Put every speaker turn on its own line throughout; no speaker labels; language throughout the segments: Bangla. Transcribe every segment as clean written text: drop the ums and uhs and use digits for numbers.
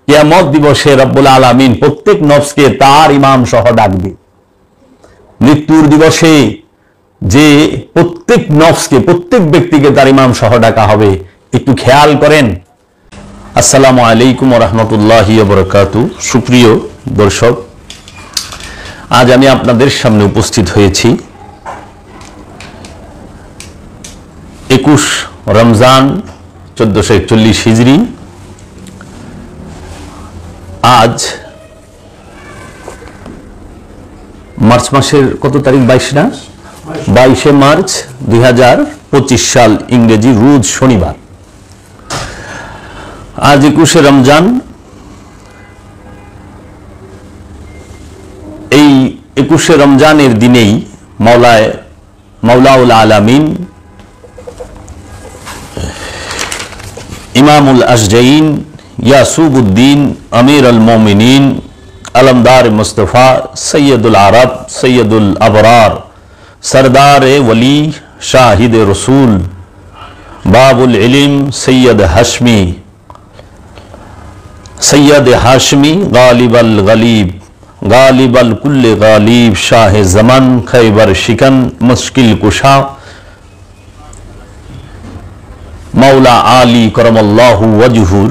কিয়ামত দিবসে রব্বুল আলামিন প্রত্যেক নফসকে তার ইমাম সহ ডাকবে। মৃত্যুর দিবসে যে প্রত্যেক নফসকে, প্রত্যেক ব্যক্তিকে তার ইমাম সহ ডাকা হবে, একটু খেয়াল করেন। আসসালামু আলাইকুম ওয়া রাহমাতুল্লাহি ওয়া বারাকাতুহু। সুপ্রিয় দর্শক, আজ আমি আপনাদের সামনে উপস্থিত হয়েছি 21 রমজান 1441 হিজরি। আজ মার্চ মাসের কত তারিখ? 22 না? 22শে মার্চ 2025 সাল, ইংরেজি রোজ শনিবার। আজ 21শে রমজান। এই 21শে রমজানের দিনেই মাওলাউল আলামিন ইমামুল আশজাইন ইয়াসুবউদ্দিন আমির আল মোমিনিন আলমদার মুস্তফা সৈয়দুল আরব সৈয়দুল আবরার सरदार वली शाहिद रसूल बाबुल इल्म सैयद हाशमी गालिब अल गलीब गालिब अल कुल्ले गालिब शाह जमन खैबर शिकन मुश्किल कुशा मौला आली करमल्लाहु वजहुर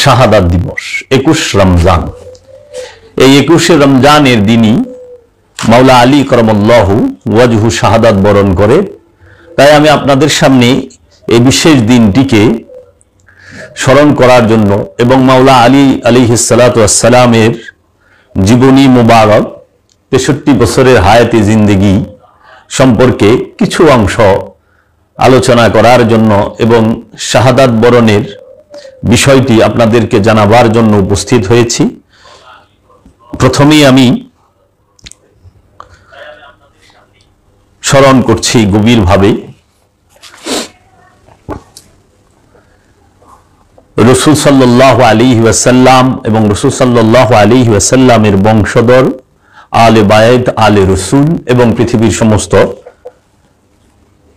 শাহাদাত দিবস 21 রমজান। এই 21শে রমজানের দিনই মাওলা আলী করমল্লাহু ওয়াজহু শাহাদাত বরণ করে। তাই আমি আপনাদের সামনে এই বিশেষ দিনটিকে স্মরণ করার জন্য এবং মাওলা আলী আলাইহিস সালাতু ওয়াস সালামের জীবনী মুবারক 63 বছরের হায়াতে জিন্দেগি সম্পর্কে কিছু অংশ আলোচনা করার জন্য এবং শাহাদাত বরণের বিষয়টি আপনাদেরকে জানাবার জন্য উপস্থিত হয়েছি। প্রথমেই আমি স্মরণ করছি গভীরভাবে রাসূল সাল্লাল্লাহু আলাইহি ওয়াসাল্লাম এবং রাসূল সাল্লাল্লাহু আলাইহি ওয়াসাল্লামের বংশধর আলে বায়ত আলে রাসূল এবং পৃথিবীর সমস্ত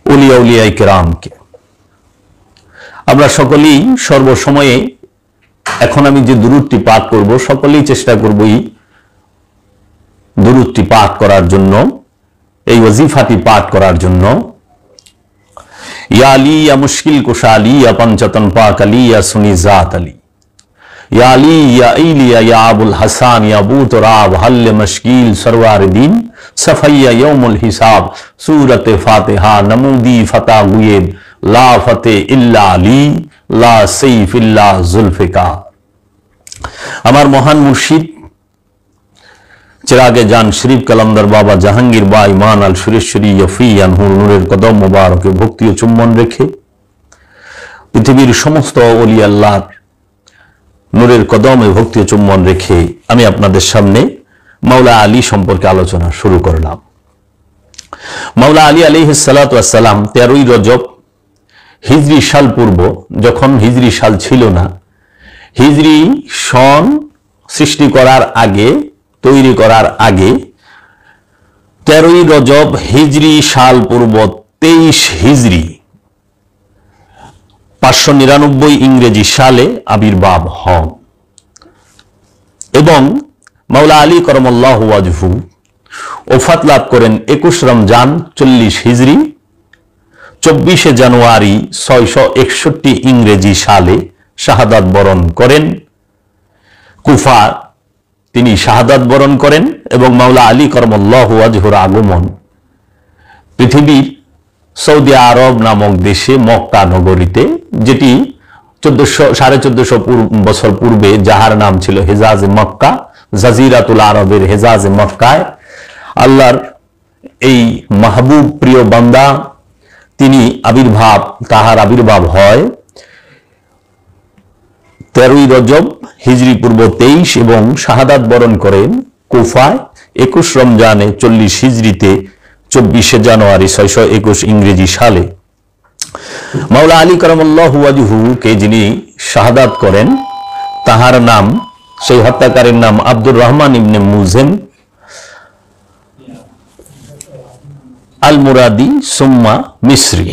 ওলিয়া উলিয়ায়ে কেরামকে। আমরা সকলেই সর্বসময়ে এখন আমি যে দুরূদটি পাঠ করব, সকলেই চেষ্টা করব এই দুরূদটি পাঠ করার জন্য, এই ওয়াজিফাটি পাঠ করার জন্য। ইয়া আলী ইয়া মুশকিল কুশা আলী ইয়া পঞ্চতন পাক আলী ইয়া সুনি জাত আলী ইয়া আলী ইয়া ইলিয়া ইয়া আবুল হাসান ইয়া আবু তুরাব হল মুশকিল সরওয়ার দিন সফাইয়া ইয়াউমুল হিসাব সূরতে ফাতিহা নমুদি ফতা গুয়েদ লা ফতে ইল্লা আলী লা সাইফ ইল্লা জুলফিকার। আমার মহান মুর্শিদ চিরাগে জান শরীফ কলমদার বাবা জাহাঙ্গীর বা ইমান আল সুরেশ্বরী ইয়ফি আনহুর নূরের কদম মোবারকে ভক্তি ও চুম্বন রেখে পৃথিবীর সমস্ত ওলি আল্লাহর নূরের কদমে ভক্তি ও চুম্বন রেখে আমি আপনাদের সামনে মাওলা আলী সম্পর্কে আলোচনা শুরু করলাম। মাওলা আলী আলাইহিস সালাতু ওয়াস সালাম 13ই রজব হিজরি সাল পূর্ব, যখন হিজরি সাল ছিল না, হিজরি সন সৃষ্টি করার আগে, তৈরি করার আগে 13ই রজব হিজরি সাল পূর্ব 23 হিজরি 599 ইংরেজি সালে আবির্ভাব হন এবং মাওলা আলী করমল্লাহু ওয়াজহু ওফাত লাভ করেন 21 রমজান 40 হিজরি 24শে জানুয়ারি 661 ইংরেজি সালে শাহাদাত বরণ করেন। কুফা তিনি শাহাদাত বরণ করেন এবং মাওলা আলী করমল্লাহু ওয়াজহুর আগমন পৃথিবীর সৌদি আরব নামক দেশে মক্কা নগরীতে, যেটি 1450 বছর পূর্বে যাহার নাম ছিল হেজাজে মক্কা, জাজিরাতুল আরবের হেজাজে মক্কায় আল্লাহর এই মাহবুব প্রিয় বান্দা তাহার আবির্ভাব হয় 13ই রজব হিজরি পূর্ব 23 এবং শাহাদাত বরণ করেন কুফায় 21 রমজানে 40 হিজরিতে 24শে জানুয়ারি 621 ইংরেজি সালে। মাওলা আলী করমল্লাহু ওয়াজহু কে যিনি শাহাদাত করেন তাহার নাম, সেই হত্যাকারীর নাম আব্দুর রহমান ইবনে মুজেম আল মুরাদি সুম্মা মিসরি।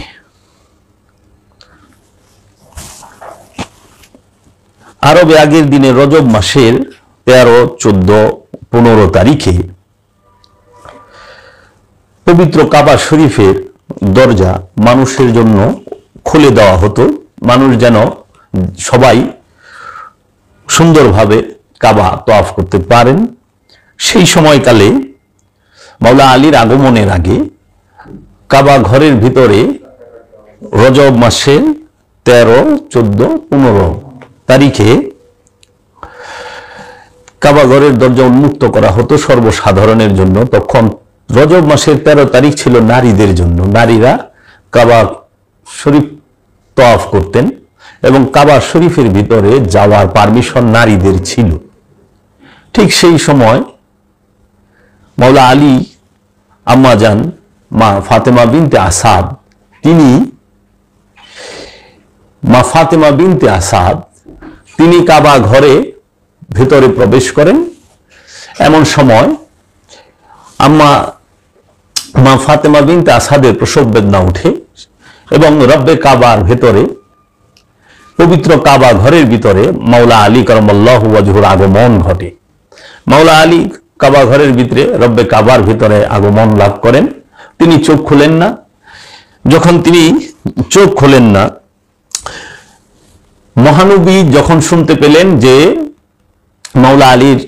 আরবে আগের দিনে রজব মাসের 13, 14, 15 তারিখে পবিত্র কাবা শরীফের দরজা মানুষের জন্য খুলে দেওয়া হতো, মানুষ যেন সবাই সুন্দরভাবে কাবা তওয়াফ করতে পারেন। সেই সময়কালে মাওলা আলীর আগমনের আগে কাবা ঘরের ভিতরে রজব মাসের 13, 14, 15 তারিখে কাবা ঘরের দরজা উন্মুক্ত করা হতো সর্বসাধারণের জন্য। তখন রজব মাসের 13 তারিখ ছিল নারীদের জন্য, নারীরা কাবা শরীফ তওয়াফ করতেন এবং কাবা শরীফের ভিতরে যাওয়ার পারমিশন নারীদের ছিল। ঠিক সেই সময় মাওলা আলী আম্মাজান মা ফাতেমা বিনতে আসাদ, তিনি কাবা ঘরে ভেতরে প্রবেশ করেন। এমন সময় মা ফাতেমা বিনতে আসাদের প্রসব বেদনা উঠে এবং রব্বে কাবার ভেতরে, পবিত্র কাবা ঘরের ভিতরে মাওলা আলী কারামাল্লাহু ওয়াজহুর আগমন ঘটে। মাওলা আলী কাবা ঘরের ভিতরে রব্বে কাবার ভিতরে আগমন লাভ করেন। তিনি চোখ খুলেন না। যখন তিনি চোখ খোলেন না, মহানবী যখন শুনতে পেলেন যে মাওলা আলীর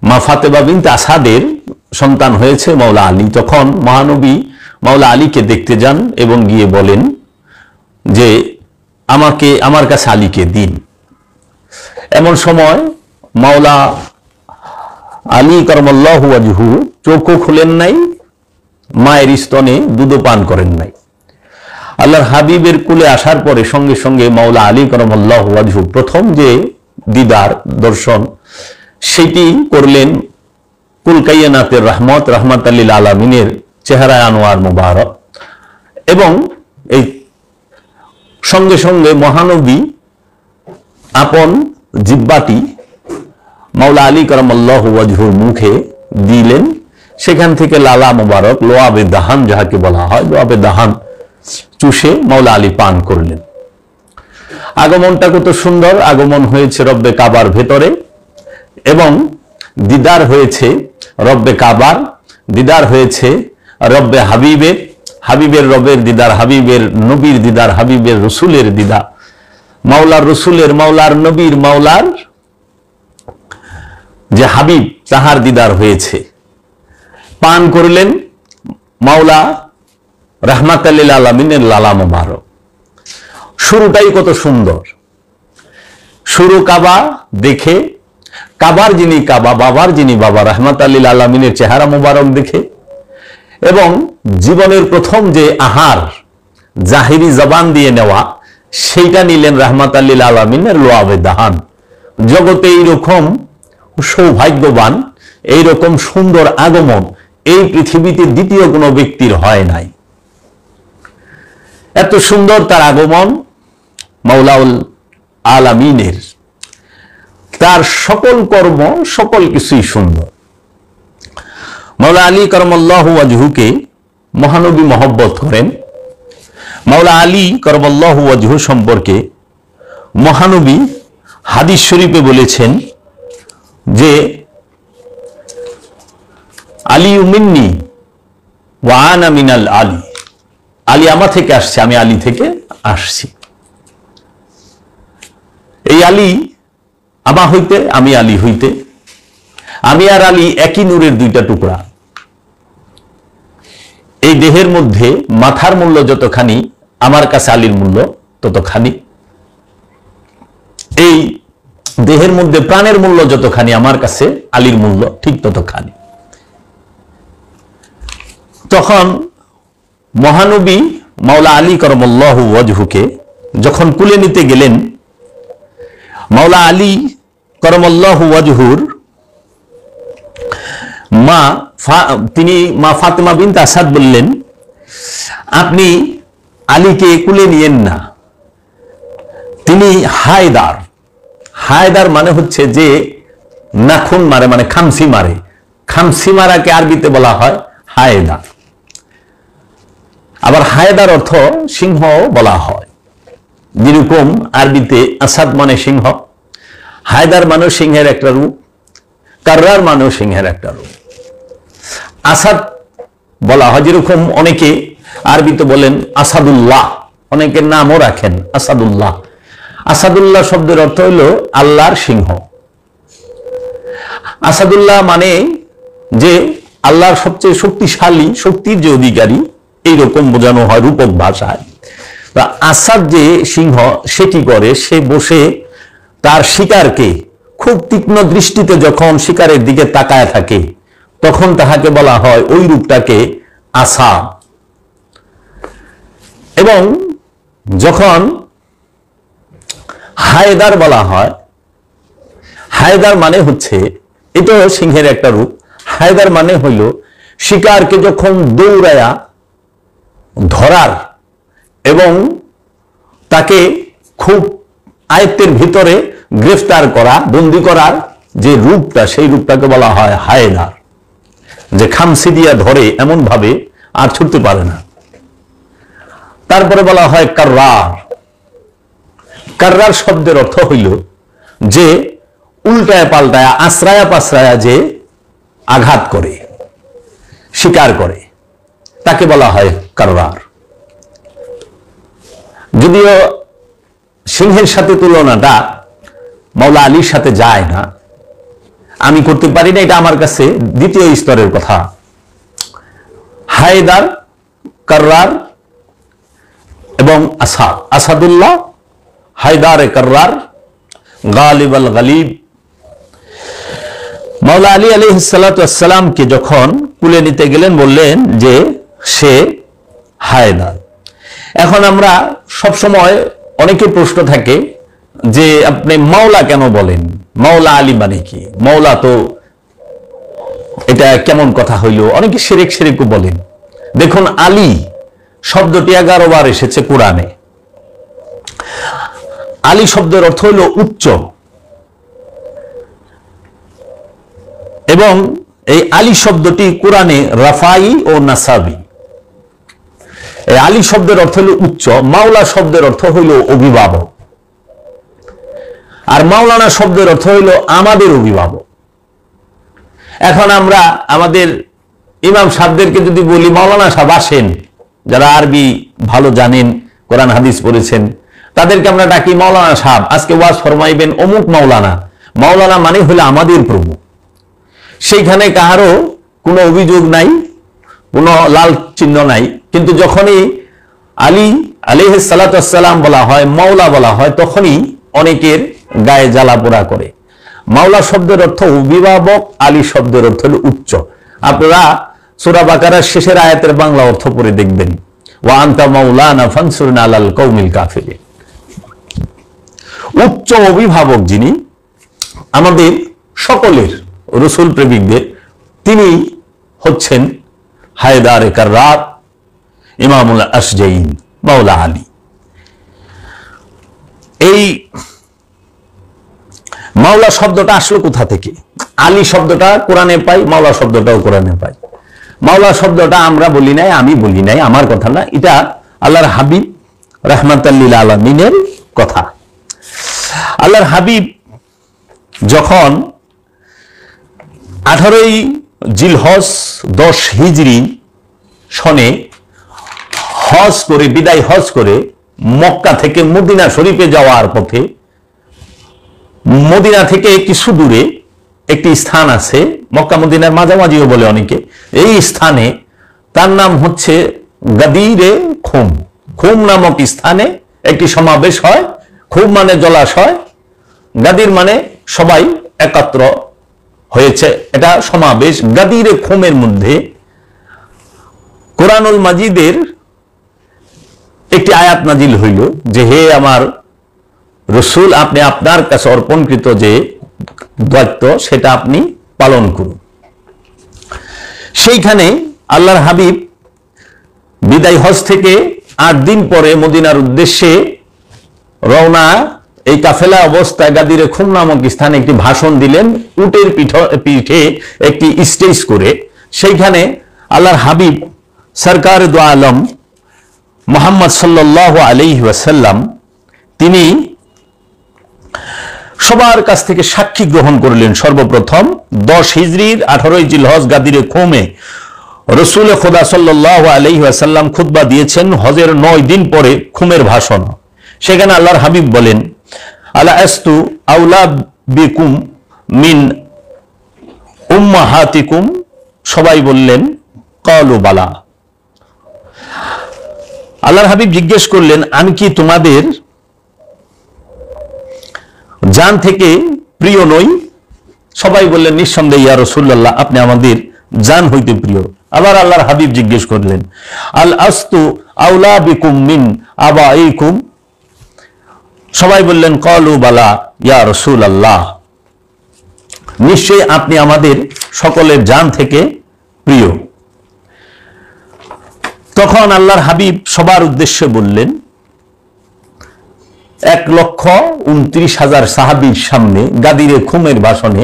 মা ফাতেমা বিনতে আসাদের সন্তান হয়েছে মাওলা আলী, তখন মহানবী মাওলা আলীকে দেখতে যান এবং গিয়ে বলেন যে আমার কাছে আলীকে দিন। এমন সময় মাওলা আলী কারামাল্লাহু ওয়াজহু চোখও খুলেন নাই, মায়ের স্তনে দুধও পান করেন নাই। আল্লাহর হাবিবের কুলে আসার পরে সঙ্গে সঙ্গে মাওলা আলী কারামাল্লাহু ওয়াজহু প্রথম যে দিদার দর্শন সেটি করলেন কুল কায়নাতের রাহমাতাল লিল আলামিনের চেহারা আনোয়ার মুবারক, এবং এই সঙ্গে সঙ্গে মহানবী আপন জিহ্বাটি মাওলা আলী কারামাল্লাহু ওয়াজহুর মুখে দিলেন। সেখান থেকে লালা মুবারক, লোয়াবে দাহান যাহাকে বলা হয়, লোয়াবে দাহান চুষে মাওলা আলী পান করলেন। আগমনটা কত সুন্দর! আগমন হয়েছে রব্বে কাবার ভেতরে এবং দিদার হয়েছে রব্বে কাবার, দিদার হয়েছে রব্বে হাবিবের রবের দিদার, হাবিবের নবীর দিদার, হাবিবের রসুলের দিদার, মাওলার রসুলের, মাওলার নবীর, মাওলার যে হাবিব তাহার দিদার হয়েছে। পান করলেন মাওলা রাহমাতাল লিল আলামিনের লালা মুবারক। শুরুটাই কত সুন্দর! শুরু কাবা দেখে, কাবার যিনি কাবা, বাবার যিনি বাবা, রাহমাতাল লিল আলামিনের চেহারা মুবারক দেখে, এবং জীবনের প্রথম যে আহার জাহিরি জবান দিয়ে নেওয়া সেইটা নিলেন রাহমাতাল লিল আলামিনের লোয়াবে দাহান। জগতে এইরকম সৌভাগ্যবান, এইরকম সুন্দর আগমন এই পৃথিবীতে দ্বিতীয় কোনো ব্যক্তির হয় নাই। এত সুন্দর তার আগমন মাওলাউল আলামিনের, তার সকল কর্ম, সকল কিছুই সুন্দর। মাওলা আলী কারামাল্লাহু ওয়াজহুকে মহানবী মহব্বত করেন। মাওলা আলী কারামাল্লাহু ওয়াজহু সম্পর্কে মহানবী হাদিস শরীফে বলেছেন যে আলী মিন্নি ওয়া আনা মিনাল আলী, আলী আমার থেকে আসছে, আমি আলী থেকে আসছি। এই আলী আমা হইতে, আমি আলী হইতে, আমি আর আলী একই নূরের দুইটা টুকরা। এই দেহের মধ্যে মাথার মূল্য যতখানি, আমার কাছে আলীর মূল্য ততখানি। এই দেহের মধ্যে প্রাণের মূল্য যতখানি, আমার কাছে আলীর মূল্য ঠিক ততখানি। তখন মহানবী মাওলা আলী কারামাল্লাহু ওয়াজহুকে যখন কুলে নিতে গেলেন, মাওলা আলী কারামাল্লাহু ওয়াজহুর তিনি মা ফাতেমা বিনতে আসাদ বললেন, আপনি আলীকে কুলে নিয়েন না, তিনি হায়দার। হায়দার মানে হচ্ছে যে নাখুন মারে, মানে খামসি মারে। খামসি মারাকে আরবিতে বলা হয় হায়দার। আবার হায়দার অর্থ সিংহ বলা হয়। যেরকম আরবিতে আসাদ মানে সিংহ, হায়দার মানেও সিংহের একটা রূপ, কাররার মানেও সিংহের একটা রূপ। আসাদ বলা হয়, যেরকম অনেকে আরবিতে বলেন আসাদুল্লাহ, অনেকের নামও রাখেন আসাদুল্লাহ। আসাদুল্লাহ শব্দের অর্থ হইল আল্লাহর সিংহ। আসাদুল্লাহ মানে যে আল্লাহর সবচেয়ে শক্তিশালী, শক্তির যে অধিকারী, এইরকম বোঝানো হয় রূপক ভাষায়। আসাদ যে সিংহ সেটি করে, সে বসে তার শিকারকে খুব তীক্ষ্ণ দৃষ্টিতে যখন শিকারের দিকে তাকায় থাকে, তখন তাহাকে বলা হয়, ওই রূপটাকে আসা। এবং যখন হায়দার বলা হয়, হায়দার মানে হচ্ছে, এটাও সিংহের একটা রূপ। হায়দার মানে হইল শিকারকে যখন দৌড়ায়া ধরার এবং তাকে খুব আয়ত্তের ভিতরে গ্রেফতার করা, বন্দী করার যে রূপটা, সেই রূপটাকে বলা হয় হায়দার, যে খামসি দিয়া ধরে এমন ভাবে আর ছুটতে পারে না। তারপরে বলা হয় কাররার। কাররার শব্দের অর্থ হইল যে উল্টায় পাল্টায়, আশ্রায়া পাশ্রায়া যে আঘাত করে, শিকার করে, তাকে বলা হয় কাররার। যদিও সিংহের সাথে তুলনাটা মাওলা আলীর সাথে যায় না, আমি করতে পারি না, এটা আমার কাছে দ্বিতীয় স্তরের কথা। হায়দার, কাররার এবং আসাদ, আসাদুল্লাহ, হায়দার কাররার, গালিব আল গালিব। মাওলা আলী আলাইহিস সালাতু ওয়াস সালামকে যখন কুলে নিতে গেলেন, বললেন যে সে হায়দার। এখন আমরা সব সময়, অনেকের প্রশ্ন থাকে যে আপনি মাওলা কেন বলেন, মাওলা আলী মানে কি? মাওলা তো এটা কেমন কথা হইল? অনেকে শিরক শিরকও বলেন। দেখুন, আলী শব্দটি 11 বার এসেছে কোরআনে। আলী শব্দের অর্থ হইল উচ্চ, এবং এই আলী শব্দটি কোরআনে রাফাই ও নাসাবি। এই আলী শব্দের অর্থ হইল উচ্চ, মাওলা শব্দের অর্থ হইল অভিভাবক, আর মাওলানা শব্দের অর্থ হইল আমাদের অভিভাবক। এখন আমরা আমাদের ইমাম সাহেবদেরকে যদি বলি মাওলানা সাহেব আসেন, যারা আরবি ভালো জানেন, কোরআন হাদিস পড়েছেন, তাদেরকে আমরা ডাকি মাওলানা সাহেব, আজকে ওয়াজ ফরমাইবেন অমুক মাওলানা। মাওলানা মানে হলো আমাদের প্রভু। সেইখানে কাহারও কোনো অভিযোগ নাই, কোনো লাল চিহ্ন নাই। কিন্তু যখনই আলী আলাইহিস সালাতু ওয়াস সালাম বলা হয়, মাওলা বলা হয়, তখনই অনেকের গায়ে জ্বালা পোড়া করে। মাওলা শব্দের অর্থ অভিভাবক, আলী শব্দের অর্থ হল উচ্চ। আপনারা সূরা বাকারার শেষের আয়াতের বাংলা অর্থ পড়ে দেখবেন, ওয়া আনতা মাওলানা ফানসুরনা আলাল কওমিল কাফিরিন। উচ্চ অভিভাবক যিনি আমাদের সকলের, রাসূল প্রেমিকদের, তিনি হচ্ছেন হায়দার কাররার, ইমামুল আশজাইন, মাওলা আলী। এই মাওলা শব্দটা আসলো কোথা থেকে? আলী শব্দটা কোরআনে পাই, মাওলা শব্দটাও কোরআনে পাই। মাওলা শব্দটা আমরা বলি নাই, আমি বলি নাই, আমার কথা না, এটা আল্লাহর হাবিব রাহমাতাল লিল আলামিনের কথা। আল্লাহর হাবিব যখন 18ই জিলহজ 10 হিজরি সনে হজ করে, বিদায় হজ করে মক্কা থেকে মদিনা শরীফে যাওয়ার পথে, মদিনা থেকে কিছু দূরে একটি স্থান আছে, মক্কা মদিনার মাঝামাঝিও বলে অনেকে। এই স্থানে, তার নাম হচ্ছে গাদিরে খুম। খুম নামক স্থানে একটি সমাবেশ হয়। খুম মানে জলাশয়, গাদির মানে সবাই একত্র হয়েছে, এটা সমাবেশ। গাদিরে খুমের মধ্যে কোরআনুল মাজিদের একটি আয়াত নাজিল হইল যে, হে আমার রাসূল, আপনি আপনার কাছে অর্পণকৃত যে দায়িত্ব সেটা আপনি পালন করুন। সেইখানে আল্লাহর হাবিব বিদায় হজ থেকে 8 দিন পরে মদিনার উদ্দেশ্যে রওনা, এই কাফেলা অবস্থায় গাদিরে খুম নামক স্থানে একটি ভাষণ দিলেন, উটের পিঠে একটি স্টেজ করে। সেইখানে আল্লাহর হাবিব সরকার দু আলম মুহাম্মদ সাল্লাল্লাহু আলাইহি ওয়াসাল্লাম তিনি সবার কাছ থেকে সাক্ষী গ্রহণ করলেন। সর্বপ্রথম 10 হিজরির 18 জিলহজ গাদিরে খুমে রসুল খোদা সাল্লাল্লাহু আলাইহি ওয়াসাল্লাম খুতবা দিয়েছেন। হজের 9 দিন পরে খুমের ভাষণ। সেখানে আল্লাহর হাবিব বলেন, আলা আস্তু আউলা বিকুম মিন উম্মাহাতিকুম। সবাই বললেন ক্বালু বালা। আল্লাহর হাবিব জিজ্ঞেস করলেন, আমি কি তোমাদের জান থেকে প্রিয় নই? সবাই বললেন, নিঃসন্দেহে ইয়া রাসূলুল্লাহ, আপনি আমাদের জান হইতে প্রিয়। আবার আল্লাহর হাবিব জিজ্ঞেস করলেন, আল আস্তু আউলা বিকুম মিন আবাইকুম। সবাই বললেন ক্বালু বালা ইয়া রাসূলুল্লাহ, নিশ্চয়ই আপনি আমাদের সকলের জান থেকে প্রিয়। তখন আল্লাহর হাবিব সবার উদ্দেশ্যে বললেন, 1,29,000 সাহাবীর সামনে গাদিরে খুমের ভাষণে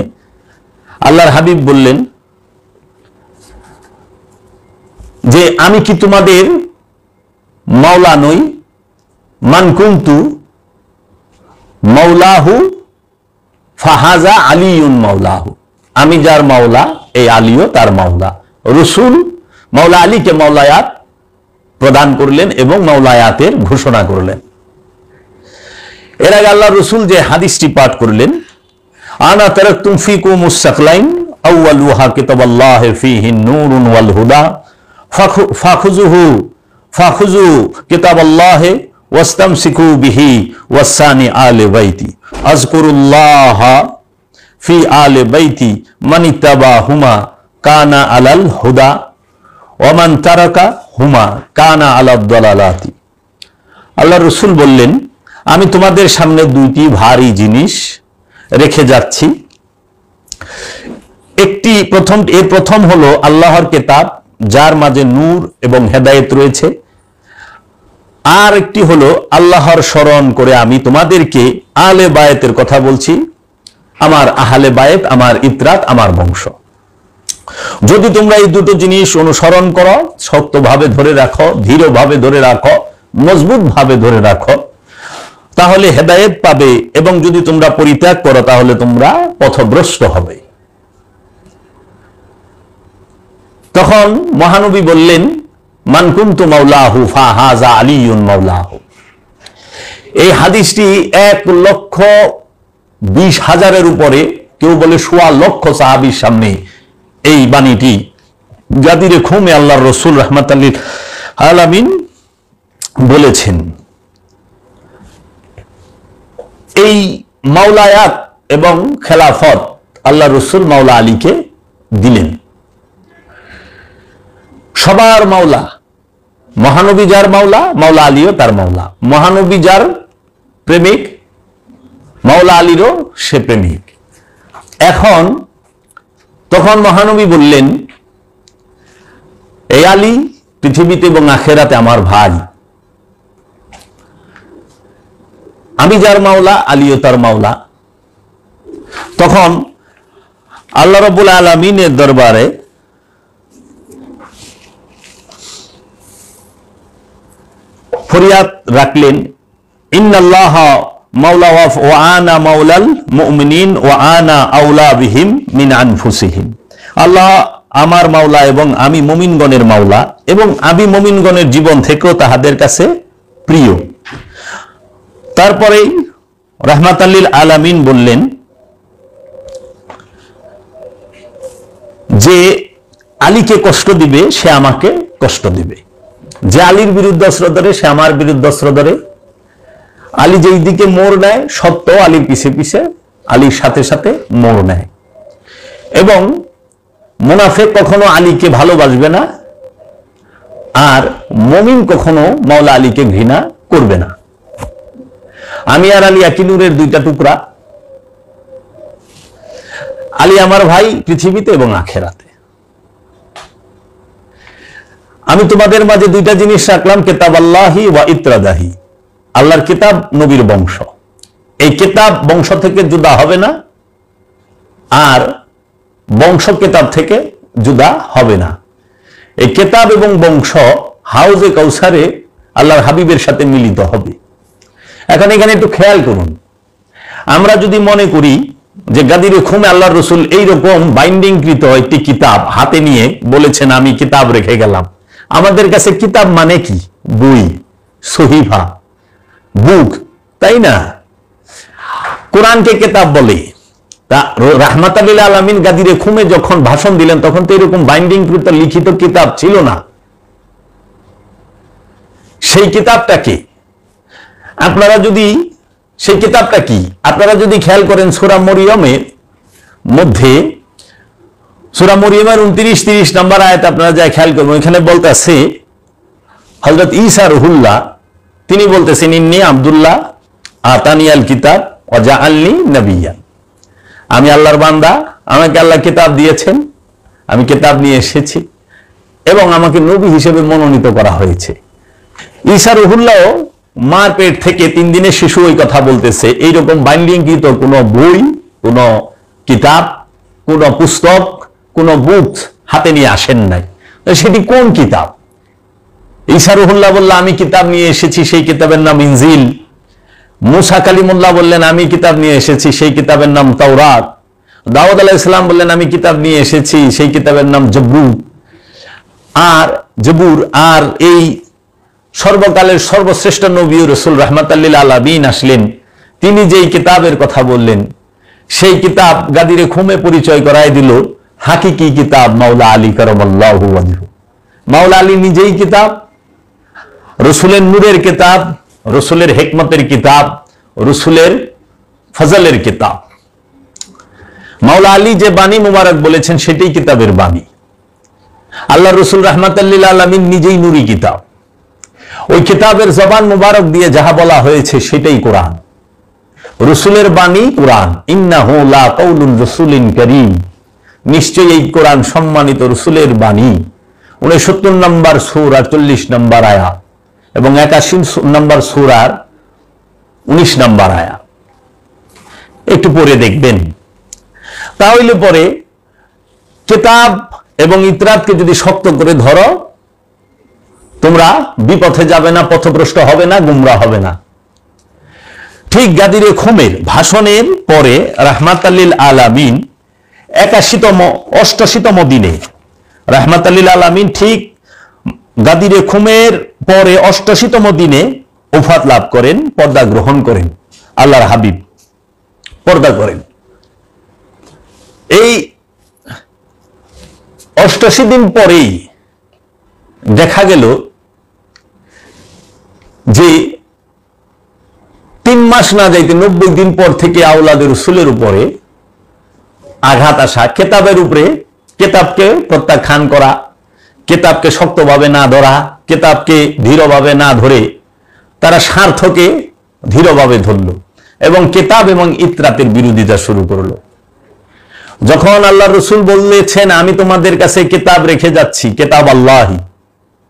আল্লাহর হাবিব বললেন যে, আমি কি তোমাদের মাওলা নই? মান কুনতু মাওলাহু ফাহাজা আলিউন মাওলাহু। আমি যার মাওলা, এই আলীও তার মাওলা। রাসূল মাওলা আলীকে মাওলায়াত প্রদান করলেন এবং মাওলায়াতের ঘোষণা করলেন। এর আগে আল্লাহ রাসূল যে হাদিসটি পাঠ করলেন, আনা তারাকতুম ফিকুমুস সাকলাইন আউয়ালুহা কিতাবাল্লাহি ফীহি নূরুন ওয়াল হুদা ফাখুযু কিতাবাল্লাহি ওয়াস্তামসিকু বিহি ওয়াসানি আলে বাইতি আযকুরুল্লাহ ফি আলে বাইতি মান ইত্তাবাহুমা কানা আলাল হুদা ওয়া মান তারাকা হুমা কানা আলাদ দালালাতি। আল্লাহ রাসূল বললেন, আমি তোমাদের সামনে দুইটি ভারী জিনিস রেখে যাচ্ছি। প্রথম হলো আল্লাহর কিতাব, যার মাঝে নূর এবং হেদায়েত রয়েছে। আর একটি হলো আল্লাহর স্মরণ করে আমি তোমাদেরকে আলে বায়েতের কথা বলছি। আমার আহলে বায়েত, আমার ইতরাত, আমার বংশ। যদি তোমরা এই দুটো জিনিস অনুসরণ করো, শক্তভাবে ধরে রাখো, দৃঢ়ভাবে ধরে রাখো, মজবুত ভাবে ধরে রাখো, তাহলে হেদায়েত পাবে। এবং যদি তোমরা পরিত্যাগ করো, তাহলে তোমরা পথভ্রষ্ট হবে। তখন মহানবী বললেন, মান কুনতু মাওলাহু ফাহাজা আলিউন মাওলাহু। এই হাদিসটি 1,20,000-এর উপরে, কেউ বলে 1,00,000 সাহাবীর সামনে এই বাণীটি গাদিরে খুমে আল্লাহর রাসূল রাহমাতাল লিল আলামিন বলেছেন। এই মাওলায়াত এবং খেলাফত আল্লাহ রাসূল মাওলা আলীকে দিলেন। সবার মাওলা, মহানবী যার মাওলা, মাওলা আলীও তার মাওলা। মহানবী যার প্রেমিক, মাওলা আলীরও সে প্রেমিক। তখন মহানবী বললেন, এই আলী পৃথিবীতে এবং আখেরাতে আমার ভাই। আমি যার মাওলা, আলীও তার মাওলা। তখন আল্লাহ রাব্বুল আলামিনের দরবারে ফরিয়াদ রাখলেন, ইন্নাল্লাহ মাওলা ওয়া আনা মাওলাল মুমিনিন ওয়া আনা আওলা বিহিম মিন আনফুসিহিম। আল্লাহ আমার মাওলা এবং আমি মুমিনগণের মাওলা, এবং আমি মুমিনগণের জীবন থেকেও তাহাদের কাছে প্রিয়। তারপরেই রাহমাতাল লিল আলামিন বললেন যে আলীকে কষ্ট দিবে সে আমাকে কষ্ট দিবে, যে আলীর বিরুদ্ধে অস্ত্র ধরে সে আমার বিরুদ্ধে অস্ত্র ধরে। আলী যেই দিকে মোড় নেয়, সত্য আলীর পিছে পিছে, আলীর সাথে সাথে মোড় নেয়। এবং মুনাফিক কখনো আলীকে ভালোবাসবে না, আর মুমিন কখনো মাওলা আলীকে ঘৃণা করবে না। আমি আর আলী একই নূরের দুইটা টুকরা। আলী আমার ভাই পৃথিবীতে এবং আখেরাতে। আমি তোমাদের মাঝে দুইটা জিনিস রাখলাম, কিতাব আল্লাহি ওয়া ইত্রাদাহি। আল্লাহর কিতাব, নবীর বংশ। এই কিতাব বংশ থেকে জুদা হবে না, আর বংশ কিতাব থেকে জুদা হবে না। এই কিতাব এবং বংশ হাউজে কাউসারে আল্লাহর হাবিবের সাথে মিলিত হবে। এখন এখানে একটু খেয়াল করুন, আমরা যদি মনে করি যে গাদিরে খুমে আল্লাহর রসুল এইরকম বাইন্ডিংকৃত একটি কিতাব হাতে নিয়ে বলেছেন আমি কিতাব রেখে গেলাম, আমাদের কাছে কিতাব মানে কি? বই, সহিফা, বুক, তাই না? কোরআনকে কিতাব বলে। তা রাহমাতাল লিল আলামিন গাদিরে খুমে যখন ভাষণ দিলেন তখন তো এরকম বাইন্ডিংকৃত লিখিত কিতাব ছিল না। সেই কিতাবটাকে আপনারা যদি সেই কিতাবটা কি আপনারা যদি খেয়াল করেন, সূরা মরিয়মের মধ্যে, সূরা মরিয়মের 29-30 নম্বর আয়াত আপনারা যা খেয়াল করবেন, এখানে বলতেছে হযরত ঈসা রুহুল্লাহ তিনি বলতেছেন ইন্নী আব্দুল্লাহ আতানিয়াল কিতাব ওয়া জাআলনি নবিয়্যা, আমি আল্লাহর বান্দা, আমাকে আল্লাহ কিতাব দিয়েছেন, আমি কিতাব নিয়ে এসেছি এবং আমাকে নবী হিসেবে মনোনীত করা হয়েছে। ঈসা রুহুল্লাহ মার পেট থেকে 3 দিনের শিশু ওই কথা বলতেছে। এইরকম বাইন্ডিংকৃত কোনো বই, কোনো কিতাব, কোনো পুস্তক, কোনো বুক হাতে নিয়ে আসেন নাই। সেটি কোন কিতাব? ঈসা রুহুল্লাহ বললেন আমি কিতাব নিয়ে এসেছি, সেই কিতাবের নাম ইনজিল। মুসা কালিমুল্লাহ বললেন আমি কিতাব নিয়ে এসেছি, সেই কিতাবের নাম তাওরাত। দাউদ আলাইহিস সালাম বললেন আমি কিতাব নিয়ে এসেছি, সেই কিতাবের নাম জবুর। আর এই সর্বকালের সর্বশ্রেষ্ঠ নবী রাসূল রাহমাতাল লিল আলামিন আসলেন, তিনি যেই কিতাবের কথা বললেন সেই কিতাব গাদিরে খুমে পরিচয় করায় দিল হাকিকি কিতাব মাওলা আলী কারামাল্লাহু ওয়াজহু। মাওলা আলী নিজেই কিতাব, রসুলের নূরের কিতাব, রসুলের হিকমতের কিতাব, রসুলের ফজলের কিতাব। মাওলা আলী যে বাণী মুবারক বলেছেন সেটাই কিতাবের বাণী। আল্লাহ রসুল রাহমাতাল লিল আলামিন নিজেই নূরি কিতাব। ওই কিতাবের জবান মুবারক দিয়ে যাহা বলা হয়েছে সেটাই কোরআন। রসুলের বাণী কোরআন। ইন্নাহু লা কাউলুন রাসূলিন কারীম, নিশ্চয়ই এই কোরআন সম্মানিত রসুলের বাণী। 69 নম্বর সূরা 40 নম্বর আয়াত এবং 81 নম্বর সূরার 19 নম্বর আয়াত একটু পড়ে দেখবেন। তাহলে পরে কিতাব এবং ইতরাতকে যদি শক্ত করে ধরো, তোমরা বিপথে যাবে না, পথভ্রষ্ট হবে না, গুমরা হবে না। ঠিক গাদিরে খুমের ভাষণের পরে রাহমাতাল লিল আলামিন 88তম দিনে রাহমাতাল লিল আলামিন ঠিক গাদিরে খুমের পরে 88তম দিনে ওফাত লাভ করেন, পর্দা গ্রহণ করেন। আল্লাহর হাবিব পর্দা করেন। এই 88 দিন পরেই দেখা গেল যে 3 মাস না যাইতে 90 দিন পর থেকে আওলাদের রাসূলের উপরে আঘাত আসা, কিতাবের উপরে কিতাবকে প্রত্যাখ্যান করা, কিতাবকে শক্তভাবে না ধরা, কিতাবকে দৃঢ়ভাবে না ধরে তারা স্বার্থকে দৃঢ়ভাবে ধরল এবং কিতাব এবং ইতরাতের বিরোধিতা শুরু করলো। যখন আল্লাহর রাসূল বলেছেন আমি তোমাদের কাছে কিতাব রেখে যাচ্ছি, কিতাব আল্লাহি,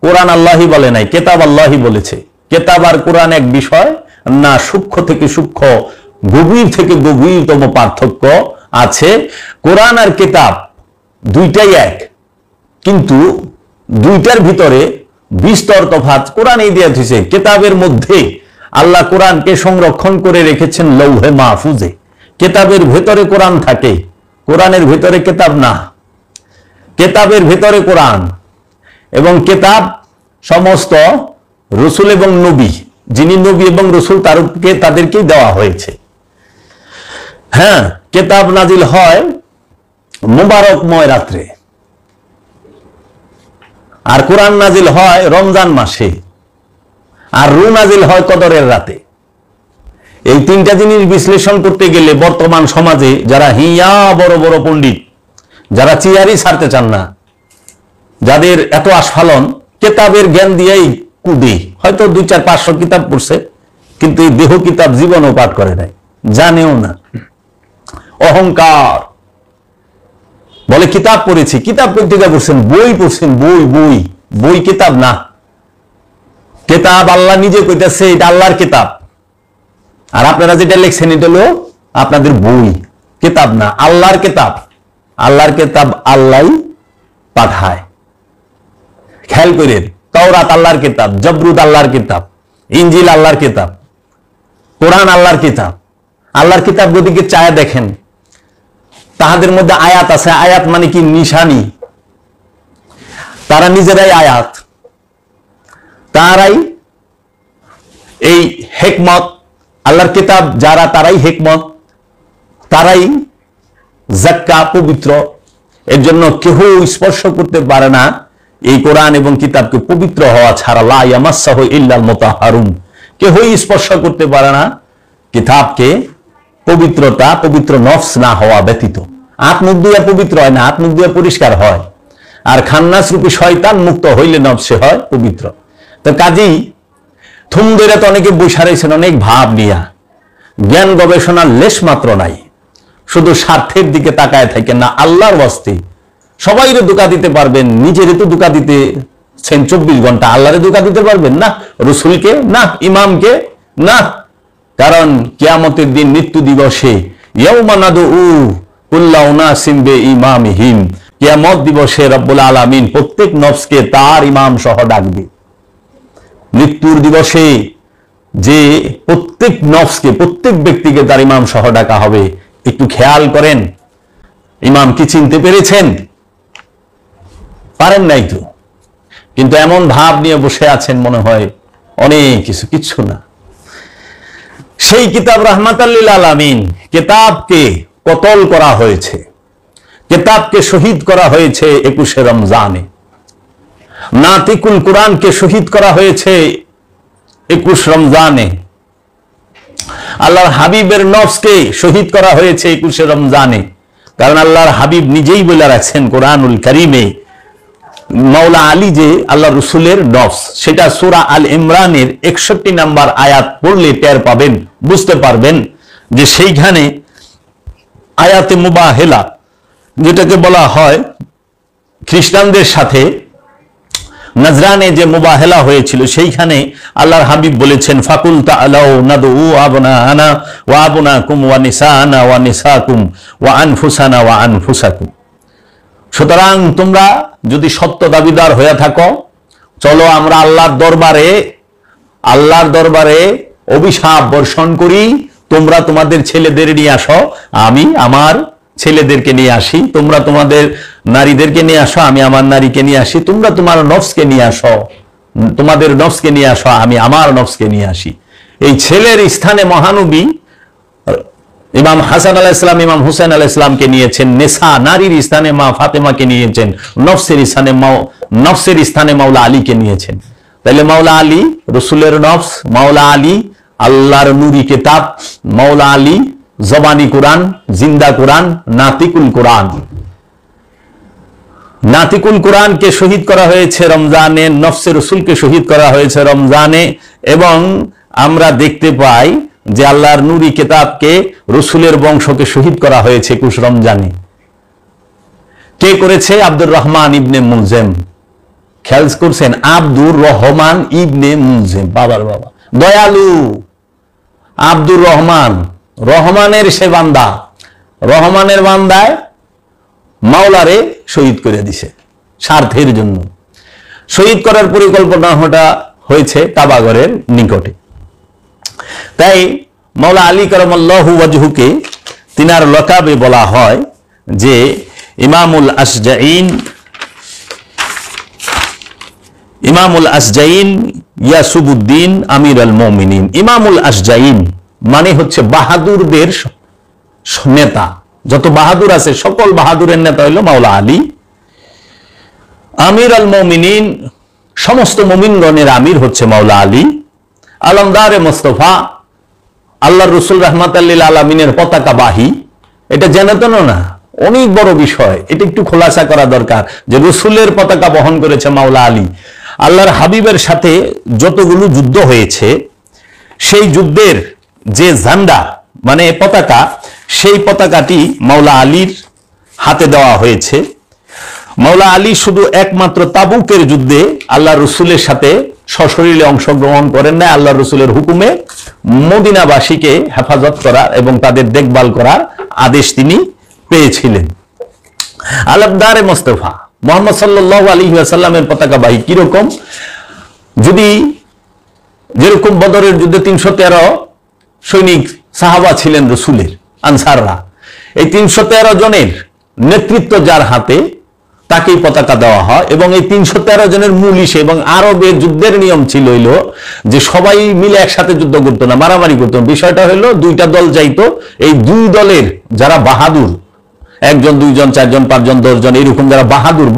কোরআন আল্লাহি বলে নাই, কিতাব আল্লাহি বলেছে। কিতাব আর কোরআন এক বিষয় না, সূক্ষ্ম থেকে সূক্ষ্ম, গভীর থেকে গভীরতম পার্থক্য আছে। কোরআন আর কিতাব দুইটাই এক, কিন্তু দুইটার ভিতরে বিস্তর তফাৎ। কোরআনই দিয়ে দিয়েছে, কিতাবের মধ্যে আল্লাহ কোরআনকে সংরক্ষণ করে রেখেছেন লৌহে মাহফুজে। কিতাবের ভেতরে কোরআন থাকে, কোরআনের ভেতরে কিতাব না। কিতাবের ভেতরে কোরআন এবং কিতাব সমস্ত রসুল এবং নবী, যিনি নবী এবং রসুল তাদেরকেই দেওয়া হয়েছে। হ্যাঁ, কিতাব নাজিল হয় মুবারকময় রাত্রে, আর কোরআন নাজিল হয় রমজান মাসে, আর রু নাজিল হয় কদরের রাতে। এই 3টা জিনিস বিশ্লেষণ করতে গেলে বর্তমান সমাজে যারা হিয়া বড় বড় পণ্ডিত, যারা চিয়ারি ছাড়তে চান না, যাদের এত আস্ফালন, কিতাবের জ্ঞান দিয়েই কুদি, হয়তো 200-500 কিতাব পড়ছে, কিন্তু এই দেহ কিতাব জীবনও পাঠ করে নাই, জানেও না। অহংকার বলে কিতাব পড়েছি। কিতাব পত্রিকা পড়ছেন, বই পড়ছেন, বই কিতাব না। কিতাব আল্লাহ নিজে কইতেছে এটা আল্লাহর কিতাব, আর আপনারা যেটা লিখছেন এটা হলো আপনাদের বই, কিতাব না, আল্লাহর কিতাব। আল্লাহর কিতাব আল্লাহ পাঠায়। খেয়াল করেন, তাওরাত আল্লাহর কিতাব, জবরুত আল্লাহর কিতাব, ইনজিল আল্লাহর কিতাব, কোরআন আল্লাহর কিতাব। আল্লাহর কিতাব গদিকে চায়া দেখেন, তাহাদের মধ্যে আয়াত আছে। আয়াত মানে কি? নিশানি। তারা নিজেরাই আয়াত, তারাই এই হেকমত। আল্লাহর কিতাব যারা, তারাই হেকমত, তারাই জাক্কা, পবিত্র। এর জন্য কেউ স্পর্শ করতে পারে না এই কোরআন এবং কিতাবকে পবিত্র হওয়া ছাড়া। লা ইয়ামাসসাহু ইল্লাল মুতাহহারুন, কেউই স্পর্শ করতে পারে না কিতাবকে পবিত্রতা, পবিত্র নফস না হওয়া ব্যতীত। আত্মুখ দিয়ে পবিত্র হয় না, আত্মুখ দিয়ে পরিষ্কার হয়। আর খান্নাস রূপী শয়তান মুক্ত হইলে নফসে হয় পবিত্র। তো কাজেই থুম ধরে তো অনেকে বসে রয়েছেন অনেক ভাব নিয়া, জ্ঞান গবেষণার লেশ মাত্র নাই, শুধু স্বার্থের দিকে তাকায় থাকেন না। আল্লাহর ওয়াস্তে সবাইরে ধোঁকা দিতে পারবেন, নিজেরে তো ধোঁকা দিতে 24 ঘন্টা। আল্লাহরে ধোঁকা দিতে পারবেন না, রসুলকে না, ইমামকে না। কারণ কিয়ামতের দিন, মৃত্যু দিবসে, ইয়াউমা নাদউ কুল্লা উনাসিম বিইমামিহিম, কিয়ামত দিবসে রব্বুল আলামিন প্রত্যেক নফসকে তার ইমাম সহ ডাকবে। মৃত্যুর দিবসে যে প্রত্যেক নফসকে, প্রত্যেক ব্যক্তিকে তার ইমাম সহ ডাকা হবে। একটু খেয়াল করেন, ইমাম কি চিনতে পেরেছেন? পারেন নাই তো, কিন্তু এমন ভাব নিয়ে বসে আছেন মনে হয় অনেক কিছু, কিচ্ছু না। সেই কিতাব রাহমাতাল লিল আলামিন, কিতাবকে কতল করা হয়েছে, কিতাবকে শহীদ করা হয়েছে 21শে রমজানে। নাতিকুল কোরআনকে শহীদ করা হয়েছে 21 রমজানে। আল্লাহর হাবিবের নফসকে শহীদ করা হয়েছে 21শে রমজানে। কারণ আল্লাহর হাবিব নিজেই বলে রাখছেন কোরআনুল কারীমে, মাওলা আলী যে আল্লাহ রসুলের নফস, সেটা সূরা আল ইমরানের 61 নম্বর আয়াত পড়লে টের পাবেন, বুঝতে পারবেন যে সেইখানে আয়াতে মুবাহেলা, যেটাকে বলা হয় খ্রিস্টানদের সাথে নজরানে যে মুবাহেলা হয়েছিল, সেইখানে আল্লাহর হাবিব বলেছেন, ফাকুল তাআলাউ নাদউ আবনানা ওয়া আবনাকুম ওয়া নিসানা ওয়া নিসাকুম ওয়া আনফুসানা ওয়া আনফুসাকুম। সুতরাং তোমরা যদি সত্য দাবিদার হয়ে থাকো, চলো আমরা আল্লাহর দরবারে অভিশাপ বর্ষণ করি। তোমরা তোমাদের ছেলেদের নিয়ে আসো, আমি আমার ছেলেদেরকে নিয়ে আসি। তোমরা তোমাদের নারীদেরকে নিয়ে আসো, আমি আমার নারীকে নিয়ে আসি। তোমরা তোমার নফসকে নিয়ে আসো, তোমাদের নফসকে নিয়ে আসো, আমি আমার নফসকে নিয়ে আসি। এই ছেলের স্থানে মহানবী ইমাম হাসান আলাইহিস সালাম, ইমাম হুসাইন আলাইহিস সালামকে নিয়েছেন। নেসা, নারীর স্থানে মা ফাতেমাকে নিয়েছেন। নফসের স্থানে মাওলা আলীকে নিয়েছেন। তাইলে মাওলা আলী রসুলের নফস, মাওলা আলী আল্লাহর নূরি কিতাব, মাওলা আলী জবানি কোরআন, জিন্দা কোরআন, নাতিকুল কোরআন। নাতিকুল কোরআনকে শহীদ করা হয়েছে রমজানে, নফসে রসুলকে শহীদ করা হয়েছে রমজানে। এবং আমরা দেখতে পাই যে আল্লাহর নূরি কিতাবকে, রসুলের বংশকে শহীদ করা হয়েছে 21 রমজানে। কে করেছে? আব্দুর রহমান ইবনে মুলজেম। খেয়াল করছেন? আব্দুর রহমান ইবনে মুলজেম, বাবার বাবা, দয়ালু আব্দুর রহমান, রহমানের সে বান্দা, রহমানের বান্দায় মাওলারে শহীদ করে দিছে স্বার্থের জন্য। শহীদ করার পরিকল্পনা হয়েছে কাবাগরের নিকটে। তাই মাওলা আলী কারামাল্লাহু ওয়াজহুকে তিনার লকাবে বলা হয় যে ইমামুল আসজাইন, ইমামুল আসজাইন ইয়াসুবুদ্দিন আমির আল মুমিনিন। ইমামুল আসজাইন মানে হচ্ছে বাহাদুরদের নেতা। যত বাহাদুর আছে সকল বাহাদুরের নেতা হইল মাওলা আলী। আমির আল মুমিনিন, সমস্ত মুমিনগণের আমির হচ্ছে মাওলা আলী। আলমদারে মুস্তাফা, আল্লাহ রসুল রাহমাতাল লিল আলামিনের পতাকাবাহী। এটা জানাতেন না, অনেক বড় বিষয়। এটা একটু খোলাসা করা দরকার যে রসুলের পতাকা বহন করেছে মাওলা আলী। আল্লাহর হাবিবের সাথে যতগুলো যুদ্ধ হয়েছে, সেই যুদ্ধের যে ঝান্ডা মানে পতাকা, সেই পতাকাটি মাওলা আলীর হাতে দেওয়া হয়েছে। মাওলা আলী শুধু একমাত্র তাবুকের যুদ্ধে আল্লাহ রসুলের সাথে সশরীরে অংশগ্রহণ করেন না। আল্লাহ রসুলের হুকুমে মদিনাবাসীকে হেফাজত করা এবং তাদের দেখভাল করার আদেশ তিনি পেয়েছিলেন। আলমদারে মুস্তাফা মুহাম্মদ সাল্লাল্লাহু আলাইহি ওয়াসাল্লামের পতাকাবাহী কিরকম? যদি যেরকম বদরের যুদ্ধে 313 সৈনিক সাহাবা ছিলেন রসুলের, আনসাররা। এই 313 জনের নেতৃত্ব যার হাতে, তাকেই পতাকা দেওয়া হয়। এবং এই 313 জনের মূল হিসেবে, এবং আরবের যুদ্ধের নিয়ম ছিল হইলো যে সবাই মিলে একসাথে যুদ্ধ করতো না, মারামারি করতো। বিষয়টা হলো দুইটা দল যাইতো, এই দুই দলের যারা বাহাদুর, 1 জন 2 জন 4 জন 5 জন 10 জন এরকম যারা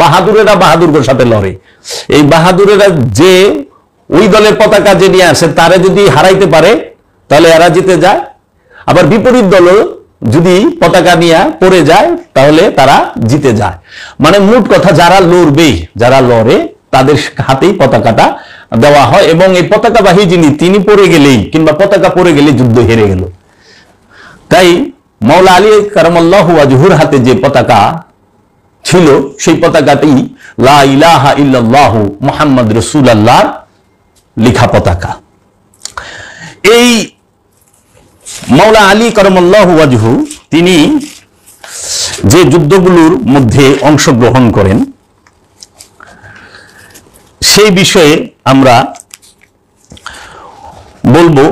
বাহাদুরেরা বাহাদুরের সাথে লড়ে। এই বাহাদুরেরা যে ওই দলের পতাকা যে নিয়ে আসে, তারা যদি হারাইতে পারে তাহলে এরা জিতে যায়। আবার বিপরীত দলও যদি পতাকা নিয়ে পড়ে যায় তাহলে তারা জিতে যায়। মানে মোট কথা যারা লড়বে, যারা লড়ে, তাদের হাতেই পতাকাটা দেওয়া হয়। এবং এই পতাকাবাহী যিনি, তিনি পড়ে গেলেই কিংবা পতাকা পড়ে গেলে যুদ্ধ হেরে গেল। তাই মাওলা আলী কারামাল্লাহু ওয়াজহুর হাতে যে পতাকা ছিল, সেই পতাকাটি লা ইলাহা ইল্লাল্লাহু মুহাম্মদ রাসূলুল্লাহর লেখা পতাকা। এই মাওলা আলী কারামাল্লাহু ওয়াজহু তিনি যে যুদ্ধগুলোর মধ্যে অংশগ্রহণ করেন, সেই বিষয়ে আমরা বলবো।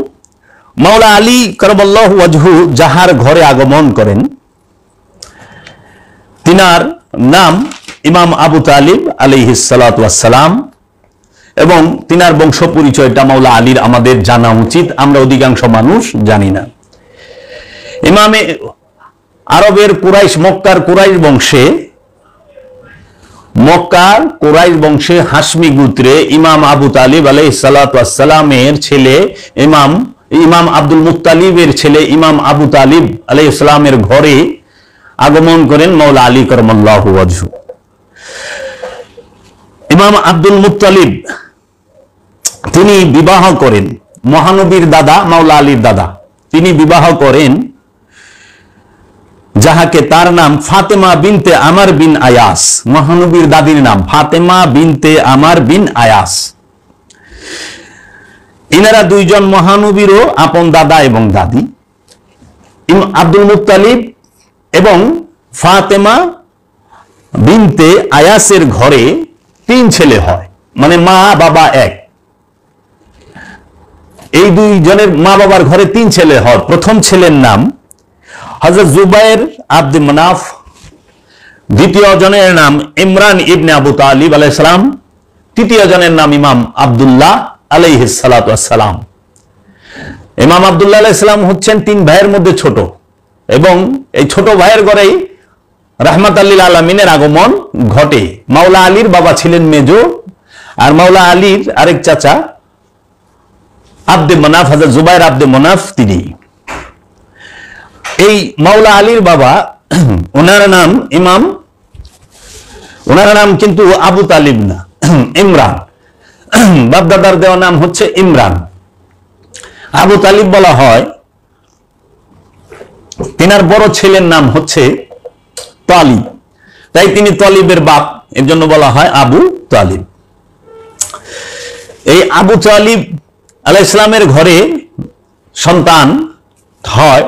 মাওলা আলী কারামাল্লাহু ওয়াজহু যাহার ঘরে আগমন করেন, তিনার নাম ইমাম আবু তালিব আলাইহিস সালাতু ওয়াস সালাম। এবং তিনার বংশ পরিচয়টা মাওলা আলীর আমাদের জানা উচিত, আমরা অধিকাংশ মানুষ জানি না। ইমামে আরবের কুরাইশ, মক্কার কুরাইশ বংশে হাশমি গোত্রে ইমাম আবু তালিব আলাইহিস সালাতু ওয়াস সালামের ছেলে ইমাম আব্দুল মুত্তালিবের ছেলে ইমাম আবু তালিব আলাইহিস সালামের ঘরে আগমন করেন মাওলা আলী কারামাল্লাহু ওয়াজহু। ইমাম আব্দুল মুত্তালিব তিনি বিবাহ করেন, মহানবীর দাদা মাওলা আলীর দাদা, তিনি বিবাহ করেন যাহাকে, তার নাম ফাতেমা বিনতে আমার বিন আয়াস। মহানবীর দাদির নাম ফাতেমা বিনতে আমার বিন আয়াস। ইনারা দুইজন মহানবীরও আপন দাদা এবং দাদি। আব্দুল মুত্তালিব এবং ফাতেমা বিনতে আয়াসের ঘরে 3 ছেলে হয়, মানে মা বাবা এক। এই দুইজনের মা বাবার ঘরে 3 ছেলে হয়। প্রথম ছেলের নাম হযরত জুবায়ের আব্দে মানাফ, দ্বিতীয় জনের নাম ইমরান ইবনে আবু তালিব আলাইহিস সালাম, তৃতীয় জনের নাম ইমাম আব্দুল্লাহ আলাইহিস সালাতু ওয়াস সালাম। ইমাম আব্দুল্লাহ আলাইহিস সালাম হচ্ছেন 3 ভাইয়ের মধ্যে ছোট, এবং এই ছোট ভাইয়ের ঘরেই রাহমাতাল লিল আলামিনের আগমন ঘটে। মাওলা আলীর বাবা ছিলেন মেজো, আর মাওলা আলীর আরেক চাচা আব্দে মানাফ, হযরত জুবায়ের আব্দে মানাফ, তিনি। এই মাওলা আলীর বাবা, ওনার নাম কিন্তু আবু তালিব না, ইমরান। বাপদাদার দেওয়া নাম হচ্ছে ইমরান। আবু তালিব বলা হয়। তিনার বড় ছেলের নাম হচ্ছে তালিব, তাই তিনি তালিবের বাপ, এর জন্য বলা হয় আবু তালিব। এই আবু তালিব আলাইহিস সালামের ঘরে সন্তান হয়,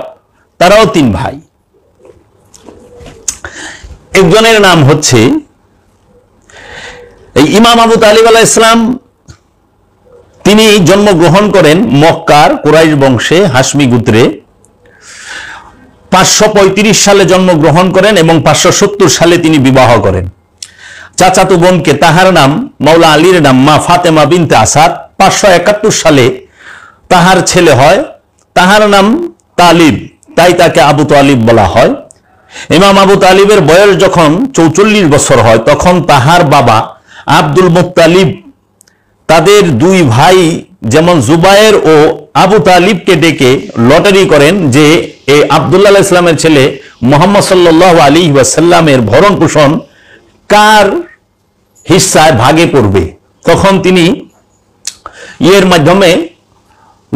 তারাও 3 ভাই। একজনের নাম হচ্ছে এই ইমাম আবু তালিব আলাইহিস সালাম। তিনি জন্মগ্রহণ করেন মক্কার কুরাইশ বংশে হাশমি গোত্রে। 535 সালে জন্মগ্রহণ করেন এবং 570 সালে তিনি বিবাহ করেন। চাচাতো বোনকে, তাহার নাম মাওলা আলীর নাম মা ফাতেমা বিনতে আসাদ। 571 সালে তাহার ছেলে হয়, তাহার নাম তালিব, তাই তাকে আবু তালিব বলা হয়। ইমাম আবু তালিবের বয়স যখন 44 বছর হয়, তখন তাহার বাবা আব্দুল মুত্তালিব তাদের 2 ভাই যেমন জুবায়ের ও আবু তালিবকে ডেকে লটারি করেন যে এই আব্দুল্লাহ আলাইহিস সালামের ছেলে মুহাম্মদ সাল্লাল্লাহু আলাইহি ওয়াসাল্লামের ভরণ পোষণ কার হিস্সায় ভাগে পড়বে। তখন তিনি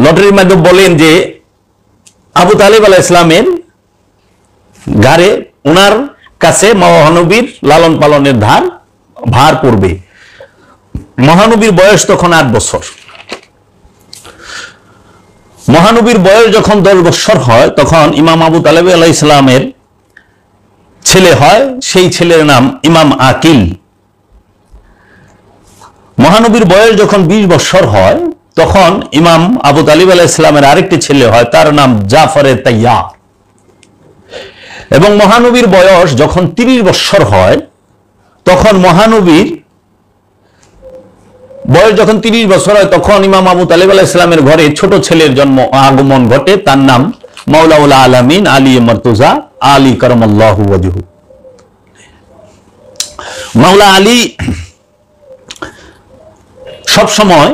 লটারির মাধ্যমে বলেন যে আবু তালিব আলাইহিস সালামের ঘরে, ওনার কাছে মহানবীর লালন পালনের ভার পড়বে। মহানবীর বয়স তখন 8 বছর। মহানবীর বয়স যখন 10 বছর হয়, তখন ইমাম আবু তালিব আলাইহিস সালামের ছেলে হয়, সেই ছেলের নাম ইমাম আকিল। মহানবীর বয়স যখন 20 বছর হয়, তখন ইমাম আবু তালিব আলাইহিস সালামের আরেকটি ছেলে হয়, তার নাম জাফরে তাইয়ার। এবং মহানবীর বয়স যখন 30 বছর হয়, তখন মহানবীর বয়স যখন 30 বছর হয়, তখন ইমাম আবু তালিব আলাইহিস সালামের ঘরে ছোট ছেলের জন্ম আগমন ঘটে। তার নাম মাওলাউল আলামিন আলী মারতুজা আলী কারামাল্লাহু ওয়াজহু। মাওলা আলী সবসময়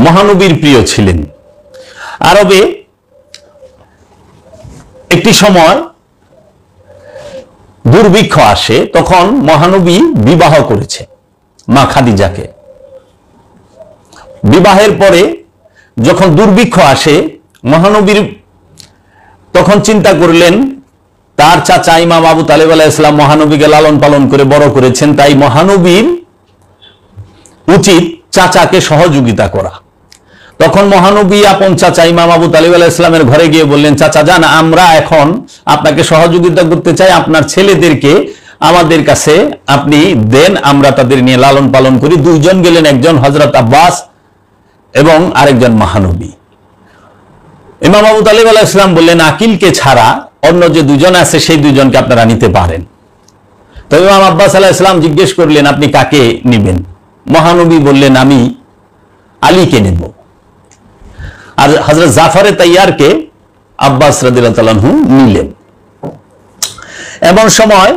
মহানবীর প্রিয় ছিলেন। আরবে একটি সময় দুর্ভিক্ষ আসে, তখন মহানবী বিবাহ করেছে মা খাদিজাকে। বিবাহের পরে যখন দুর্ভিক্ষ আসে, মহানবীর তখন চিন্তা করলেন, তার চাচা ইমাম আবু তালিব আলাইহিস সালাম মহানবীকে লালন পালন করে বড় করেছেন, তাই মহানবীর উচিত চাচাকে সহযোগিতা করা। তখন মহানবী আপন চাচা ইমাম আবু তালিব আলাইহিস সালামের ঘরে গিয়ে বললেন, চাচা যান, আমরা এখন আপনাকে সহযোগিতা করতে চাই, আপনার ছেলেদেরকে আমাদের কাছে আপনি দেন, আমরা তাদের নিয়ে লালন পালন করি। দুইজন গেলেন, একজন হযরত আব্বাস এবং আরেকজন মহানবী। ইমাম আবু তালিব আলাইহিস সালাম বললেন, আকিলকে ছাড়া অন্য যে দুজন আছে সেই দুইজনকে আপনারা নিতে পারেন। তো ইমাম আব্বাস আলাইহিস সালাম জিজ্ঞেস করলেন, আপনি কাকে নেবেন? মহানবী বললেন, আমি আলীকে নেব। আর হযরত জাফরে তাইয়ারকে আব্বাস রাদিয়াল্লাহু তাআলা আনহু নিলেন। এমন সময়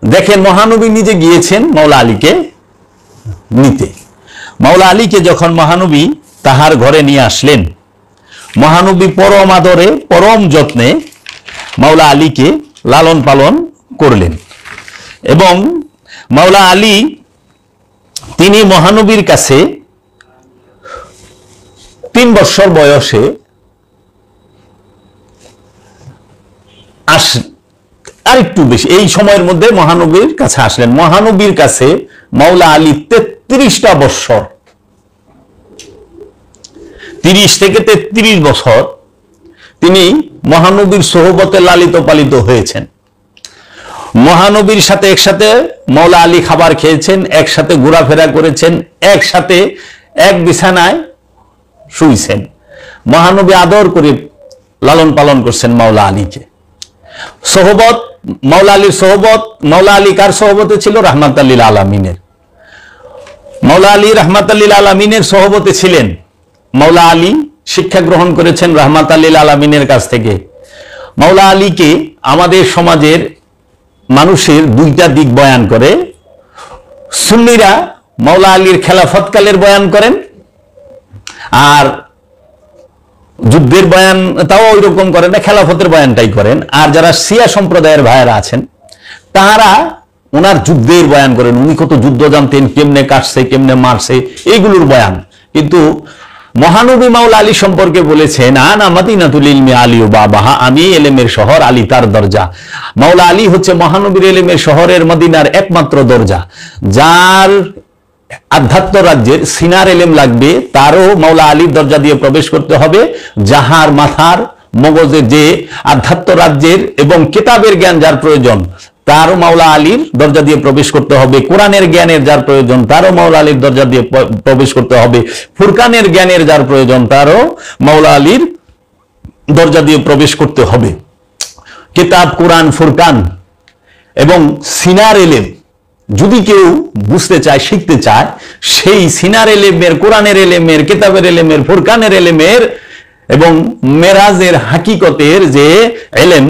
দেখেন মহানবী নিজে গিয়েছেন মাওলা আলীকে নিতে। মাওলা আলীকে যখন মহানবী তাহার ঘরে নিয়ে আসলেন, মহানবী পরম আদরে পরম যত্নে মাওলা আলীকে লালন পালন করলেন। এবং মাওলা আলী তিনি মহানবীর কাছে 3 বছর বয়সে আরেকটু বেশি, এই সময়ের মধ্যে মহানবীর কাছে আসলেন। মহানবীর কাছে মাওলা আলী 33টা বছর, 30 থেকে 33 বছর তিনি মহানবীর সোহবতে লালিত পালিত হয়েছেন। মহানবীর সাথে একসাথে মাওলা আলী খাবার খেয়েছেন, একসাথে ঘোরাফেরা করেছেন, একসাথে এক বিছানায় শুইছেন। মহানবী আদর করে লালন পালন করছেন মাওলা আলীকে। সোহবত, মাওলা আলীর সোহবত, মাওলা আলী কার সোহবতে ছিল? রাহমাতাল লিল আলামিনের। মাওলা আলী রাহমাতাল লিল আলামিনের সোহবতে ছিলেন। মাওলা আলী শিক্ষা গ্রহণ করেছেন রাহমাতাল লিল আলামিনের কাছ থেকে। মাওলা আলীকে আমাদের সমাজের মানুষের 2টা দিক বয়ান করে। সুন্নিরা মাওলা আলীর খেলাফতকালের বয়ান করেন, আর যুদ্ধের বয়ান তাও ওই রকম করেন না, খেলাফতের বয়ানটাই করেন। আর যারা শিয়া সম্প্রদায়ের ভাইয়েরা আছেন, তারা ওনার যুদ্ধের বয়ান করেন। উনি কত যুদ্ধ জানতেন, কেমনে কাটছে, কেমনে মারছে, এইগুলোর বয়ান। কিন্তু মহানবী মাওলা আলী সম্পর্কে বলেছেন, আনা মাদিনাতুল ইলমি আলী ও বাবাহা, আমি এলেমের শহর, আলী তার দরজা। মাওলা আলী হচ্ছে মহানবীর এলেমের শহরের মদিনার একমাত্র দরজা। যার আধ্যাত্ম রাজ্যের সিনার এলেম লাগবে, তারও মাওলা আলীর দরজা দিয়ে প্রবেশ করতে হবে। যাহার মাথার মগজের যে আধ্যাত্ম রাজ্যের এবং কিতাবের জ্ঞান যার প্রয়োজন, তারও মাওলা আলীর দরজা দিয়ে প্রবেশ করতে হবে। কোরআনের জ্ঞানের যার প্রয়োজন, তারও মাওলা আলীর দরজা দিয়ে প্রবেশ করতে হবে। ফুরকানের জ্ঞানের যার প্রয়োজন, তারও মাওলা আলীর দরজা দিয়ে প্রবেশ করতে হবে। কিতাব, কোরআন, ফুরকান এবং সিনার এলেম যদি কেউ বুঝতে চায়, শিখতে চায়, সেই সিনার এলেমের, কোরআনের এলেমের, কিতাবের এলেমের, ফুরকানের এলেমের এবং মেরাজের হাকিকতের যে এলেম,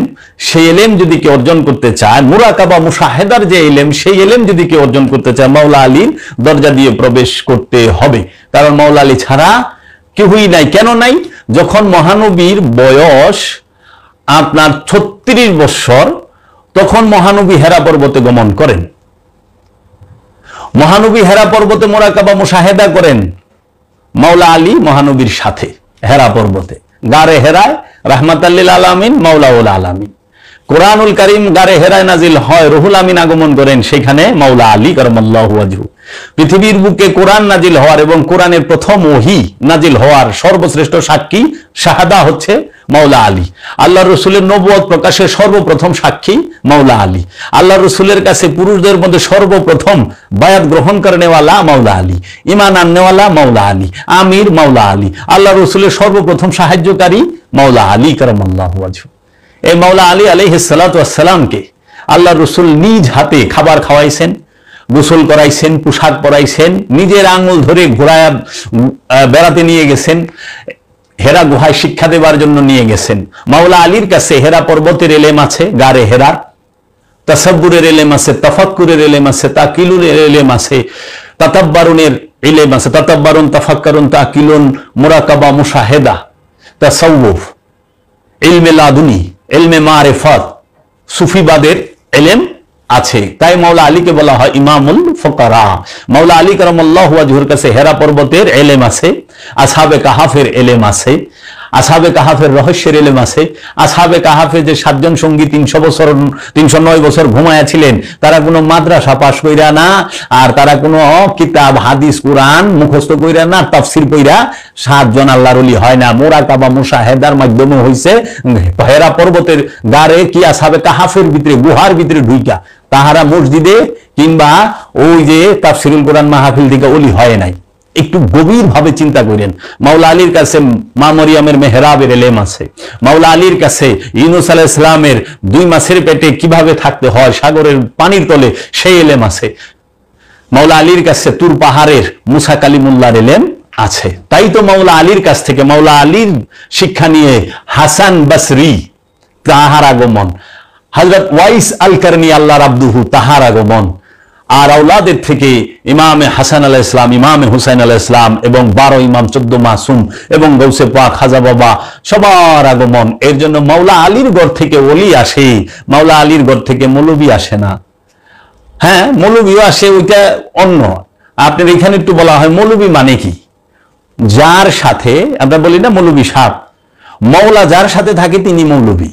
সেই এলেম যদি কেউ অর্জন করতে চায়, মুরাকাবা মুশাহেদার যে এলেম, সেই এলেম যদি কেউ অর্জন করতে চায়, মাওলা আলীর দরজা দিয়ে প্রবেশ করতে হবে। কারণ মাওলা আলী ছাড়া কেউই নাই। কেন নাই? যখন মহানবীর বয়স আপনার 36 বছর, তখন মহানবী হেরা পর্বতে গমন করেন। মহানবী হেরা পর্বতে মুরাকাবা মুশাহেদা করেন মাওলা আলী মহানবীর সাথে। হেরা পর্বতে গারে হেরায় রাহমাতাল লিল আলামিন মাওলাউল আলামিন। কোরআনুল কারীম গারে হেরায় নাজিল হয়, রুহুল আমিন আগমন করেন, সেখানে মাওলা আলী কারামাল্লাহু ওয়াজহু। পৃথিবীর বুকে কোরআন নাজিল হওয়ার এবং কোরআনের প্রথম ওহী নাজিল হওয়ার সর্বশ্রেষ্ঠ সাক্ষী, শাহাদা হচ্ছে মাওলা আলী। আল্লাহ রসুলের নবুয়ত প্রকাশের সর্বপ্রথম সাক্ষী মাওলা আলী। আল্লাহ রসুলের কাছে পুরুষদের মধ্যে সর্বপ্রথম বায়াত গ্রহণ করে নেওয়ালা মাওলা আলী, ইমান আননেওয়ালা মাওলা আলী, আমির মাওলা আলী। আল্লাহ রসুলের সর্বপ্রথম সাহায্যকারী মাওলা আলী কারামাল্লাহু ওয়াজহু। এই মাওলা আলী আলাইহিস সালাতু ওয়াস সালামকে আল্লাহ রসুল নিজ হাতে খাবার খাওয়াইছেন, গোসল করাইছেন, পোশাক পরাইছেন, নিজের আঙুল ধরে ঘোড়ায় বেড়াতে নিয়ে গেছেন, হেরা গুহায় শিক্ষা দেবার জন্য নিয়ে গেছেন। মাওলা আলীর কাছে হেরা পর্বতের এলেম আছে, গারে হেরা, তাসাব্বুরের এলেম আছে, তাফাক্কুরের এলেম আছে, তাকিলুনের এলেম আছে, তাতাব্বারুনের এলেম আছে, তাতাব্বারুন, তাফাক্কারুন, তাকিলুন, মুরাকাবা, মুশাহেদা, তাসাউফ, ইলমে লাদুনি, ইলমে মারিফাত, সুফিবাদের এলেম আছে। তাই মাওলা আলীকে বলা হয় ইমামুল ফুকারা। মাওলা আলী কারামাল্লাহু ওয়াজহুর কাছে হেরা পর্বতের এলেম আছে, আসহাবে কাহাফের এলেম আছে, আসহাবে কাহাফের রহস্যের এলেম আছে। আসহাবে কাহাফে যে 7 জন সঙ্গী 309 বছর ঘুমায়া ছিলেন, তারা কোনো মাদ্রাসা পাশ কইরা না, আর তারা কোনো কিতাব হাদিস কোরআন মুখস্থ কইরা না, তাফসীর কইরা 7 জন আল্লাহর ওলি হয় না। মুরাকাবা মুশাহেদার মাধ্যমে হইছে হেরা পর্বতের গারে কি আসহাবে কাহাফের ভিতরে, গুহার ভিতরে ঢুইকা তাহারা মসজিদে কিংবা ওই যে তাফসীরুল কোরআন মাহফিল থেকে ওলি হয় নাই। একটু গভীর ভাবে চিন্তা করেন। মাওলা আলীর কাছে মা মরিয়মের মেহরাবের এলেম আছে। মাওলা আলীর কাছে ইউনূস আলাইহিস সালামের 2 মাসের পেটে কিভাবে থাকতে হয় সাগরের পানির তলে সেই এলেম আছে। মাওলা আলীর কাছে তুর পাহাড়ের মুসা কালিমুল্লাহর এলেম আছে। তাই তো মাওলা আলীর কাছ থেকে, মাওলা আলীর শিক্ষা নিয়ে হাসান বসরি তাহার আগমন, হযরত ওয়াইস আল কারনি আল্লাহর আব্দুহু তাহার আগমন, আর আওলাদের থেকে ইমামে হাসান আলাইহিস সালাম, ইমামে হুসাইন আলাইহিস সালাম এবং 12 ইমাম 14 মাসুম এবং গৌসে পাক খাজা বাবা সবার আগমন। এর জন্য মাওলা আলীর ঘর থেকে ওলি আসে, মাওলা আলীর ঘর থেকে মৌলবী আসে না। হ্যাঁ, মৌলবীও আসে, ওইটা অন্য। আপনার এখানে একটু বলা হয় মৌলবী মানে কি? যার সাথে আমরা বলি না মৌলবী সাহেব, মৌলা যার সাথে থাকে তিনি মৌলবী।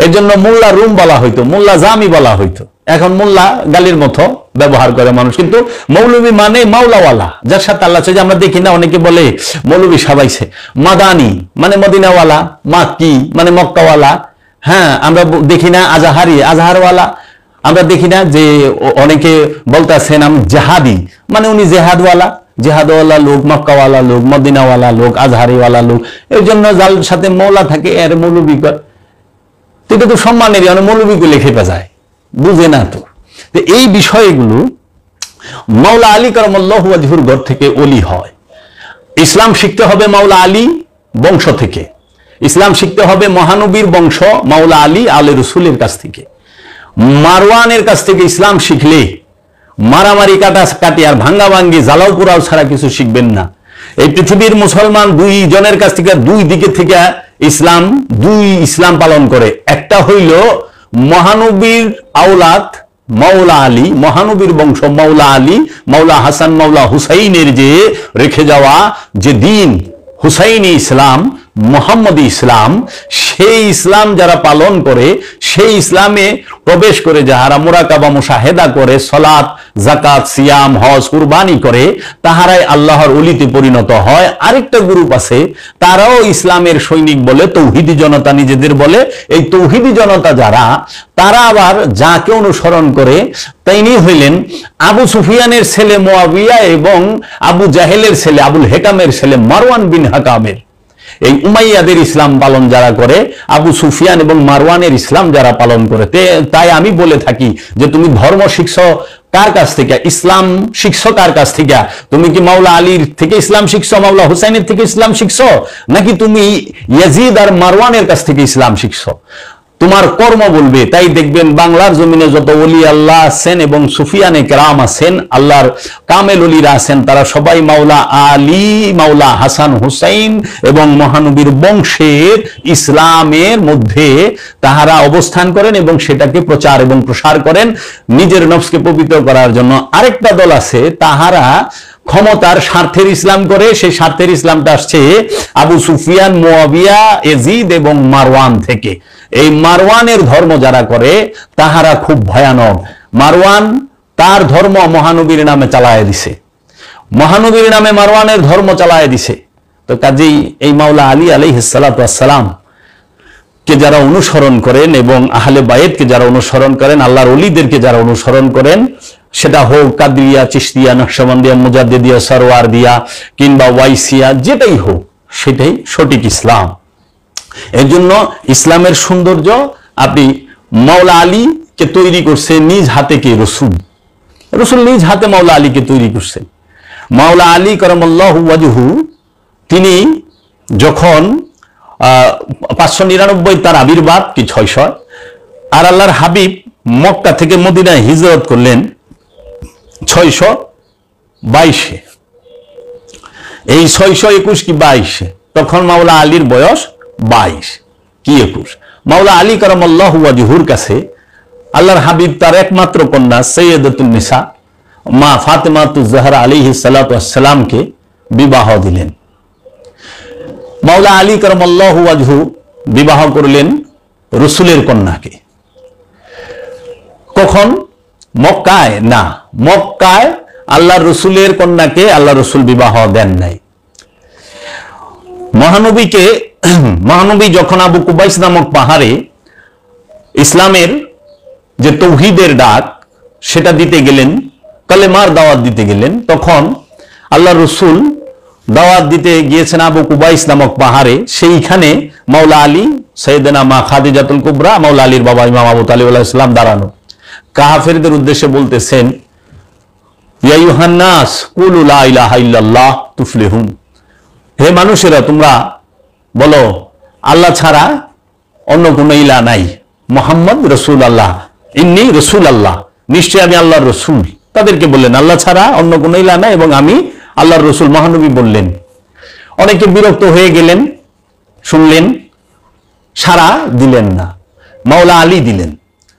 এর জন্য মোল্লা রুম বলা হইতো, মোল্লা জামি বলা হইতো। এখন মোল্লা গালির মতো ব্যবহার করে মানুষ, কিন্তু মৌলবী মানে মাওলাওয়ালা, যার সাথে আল্লাহ। আমরা দেখি না অনেকে বলে মৌলবী সাবাইছে, মাদানি মানে মদিনাওয়ালা, মাক্কি মানে মক্কাওয়ালা। হ্যাঁ, আমরা দেখি না আজাহারি, আজহারওয়ালা। আমরা দেখি না যে অনেকে বলতেছেন আমি জেহাদি, মানে উনি জেহাদওয়ালা, জেহাদওয়ালা লোক, মক্কাওয়ালা লোক, মদিনাওয়ালা লোক, আজহারিওয়ালা লোক। এর জন্য যার সাথে মৌলা থাকে এর মৌলবী কর। এটা তো সম্মানের, মৌলবীকে লিখে যায়, বুঝে না তো। এই বিষয়গুলো মাওলা আলী কারামাল্লাহু ওয়াজহুর ঘর থেকে ওলি হয়। ইসলাম শিখতে হবে মাওলা আলী বংশ থেকে, ইসলাম শিখতে হবে মহানবীর বংশ মাওলা আলী আলে রসুলের কাছ থেকে। মারওয়ানের কাছ থেকে ইসলাম শিখলে মারামারি কাটাকাটি আর ভাঙ্গা ভাঙ্গি জ্বালাও পোড়াও ছাড়া কিছু শিখবেন না। এই পৃথিবীর মুসলমান 2 জনের কাছ থেকে 2 দিকে থেকে ইসলাম 2 ইসলাম পালন করে। একটা হইল মহানবীর আওলাদ মাওলা আলী, মহানবীর বংশ মাওলা আলী, মাওলা হাসান, মাওলা হুসাইনের যে রেখে যাওয়া যে দিন হুসাইনি ইসলাম, মোহাম্মদী ইসলাম, সেই ইসলাম যারা পালন করে, সেই ইসলামে প্রবেশ করে যাহারা মুরাকাবা মুশাহেদা করে, সালাত, যাকাত, সিয়াম, হজ, কুরবানি করে, তাহারাই আল্লাহর ওলিতে পরিণত হয়। আরেকটা গ্রুপ আছে, তারাও ইসলামের সৈনিক বলে, তৌহিদি জনতা নিজেদের বলে। এই তৌহিদি জনতা যারা, তারা আবার যাকে অনুসরণ করে তিনি হইলেন আবু সুফিয়ানের ছেলে মুয়াবিয়া এবং আবু জাহেলের ছেলে আবুল হেকামের ছেলে মারওয়ান বিন হাকামের। এই উমাইয়াদের ইসলাম পালন যারা করে, আবু সুফিয়ান এবং মারওয়ানের ইসলাম যারা পালন করে। তাই আমি বলে থাকি যে তুমি ধর্ম শিখছো কার কাছ থেকে? ইসলাম শিখছো কার কাছ থেকে? তুমি কি মাওলা আলীর থেকে ইসলাম শিখছো, মাওলা হুসাইনের থেকে ইসলাম শিখছো, নাকি তুমি ইয়াজিদ আর মারওয়ানের কাছ থেকে ইসলাম শিখছো? তোমার কর্ম বলবে। তাই দেখবেন বাংলার জমিনে যত ওলি আল্লাহ আছেন এবং সুফিয়ানে কেরাম আছেন, আল্লাহর কামেল ওলিরা আছেন, তারা সবাই মাওলা আলী, মাওলা হাসান হুসাইন এবং মহানবীর বংশের ইসলামের মধ্যে তাহারা অবস্থান করেন এবং সেটাকে প্রচার এবং প্রসার করেন নিজের নফসকে পবিত্র করার জন্য। আরেকটা দল আছে, তাহারা ক্ষমতার স্বার্থের ইসলাম করে। সেই স্বার্থের ইসলামটা আসছে আবু সুফিয়ান, মুয়াবিয়া, ইয়াজিদ এবং মারওয়ান থেকে। এই মারওয়ানের ধর্ম যারা করে তাহারা খুব ভয়ানক। মারওয়ান তার ধর্ম মহানবীর নামে চালায় দিছে, মহানবীর নামে মারওয়ানের ধর্ম চালায় দিছে। তো কাজেই এই মাওলা আলী আলাইহিস সালাতু ওয়াস সালাম কে যারা অনুসরণ করেন এবং আহলে বায়েতকে যারা অনুসরণ করেন, আল্লাহর ওলিদেরকে যারা অনুসরণ করেন, সেটা হোক কাদরিয়া, চিশতিয়া, নকশবন্দিয়া, মুজাদ্দিদিয়া, সরওয়ারদিয়া কিংবা ওয়াইসিয়া, যেটাই হোক সেটাই সঠিক ইসলাম। এর জন্য ইসলামের সৌন্দর্য আপনি মাওলা আলীকে তৈরি করছে নিজ হাতে কে? রসুল। রসুল নিজ হাতে মাওলা আলীকে তৈরি করছেন। মাওলা আলী কারামাল্লাহু ওয়াজহু তিনি যখন 599 তার আবির্ভাব কি 600, আর আল্লাহর হাবিব মক্কা থেকে মদিনায় হিজরত করলেন 622। এই 621 কি 22, তখন মাওলা আলীর বয়স 22 কি 21। মাওলা আলী কারামাল্লাহু ওয়াজহুর কাছে আল্লাহর হাবিব তার একমাত্র কন্যা সৈয়দাতুন নিসা মা ফাতেমাতুজ জাহরা আলাইহিস সালাতু ওয়াস সালামকে বিবাহ দিলেন। মাওলা আলী কারামাল্লাহু ওয়াজহু বিবাহ করলেন রসুলের কন্যাকে। কখন? মক্কায় না, মক্কায় আল্লাহর রসুলের কন্যাকে আল্লাহ রসুল বিবাহ দেন নাই। মহানবী যখন আবু কুবাইস নামক পাহাড়ে ইসলামের যে তৌহিদের ডাক সেটা দিতে গেলেন, কালেমার দাওয়াত দিতে গেলেন, তখন আল্লাহ রসুল দাওয়াত দিতে গিয়েছেন আবু কুবাইস নামক পাহাড়ে। সেইখানে মাওলা আলী, সাইয়েদানা মা খাদিজাতুল কুবরা, মাওলা আলীর বাবা ইমাম আবু তালিব আলাইহিস সালাম দাঁড়ানো, কাফেরদের উদ্দেশ্যে বলতেছেন, ইয়া আইয়ুহান নাস কুলু লা ইলাহা ইল্লাল্লাহ তুফলিহুন, হে মানুষেরা তোমরা বলো আল্লাহ ছাড়া অন্য কোনো ইলাহ নাই, মুহাম্মদ রাসূলুল্লাহ, ইন্নী রাসূলুল্লাহ, নিশ্চয় আমি আল্লাহর রসুল। তাদেরকে বললেন আল্লাহ ছাড়া অন্য কোনো ইলাহ নাই এবং আমি আল্লাহর রসুল। মহানবী বললেন, অনেকে বিরক্ত হয়ে গেলেন, শুনলেন, সারা দিলেন না। মাওলা আলী দিলেন।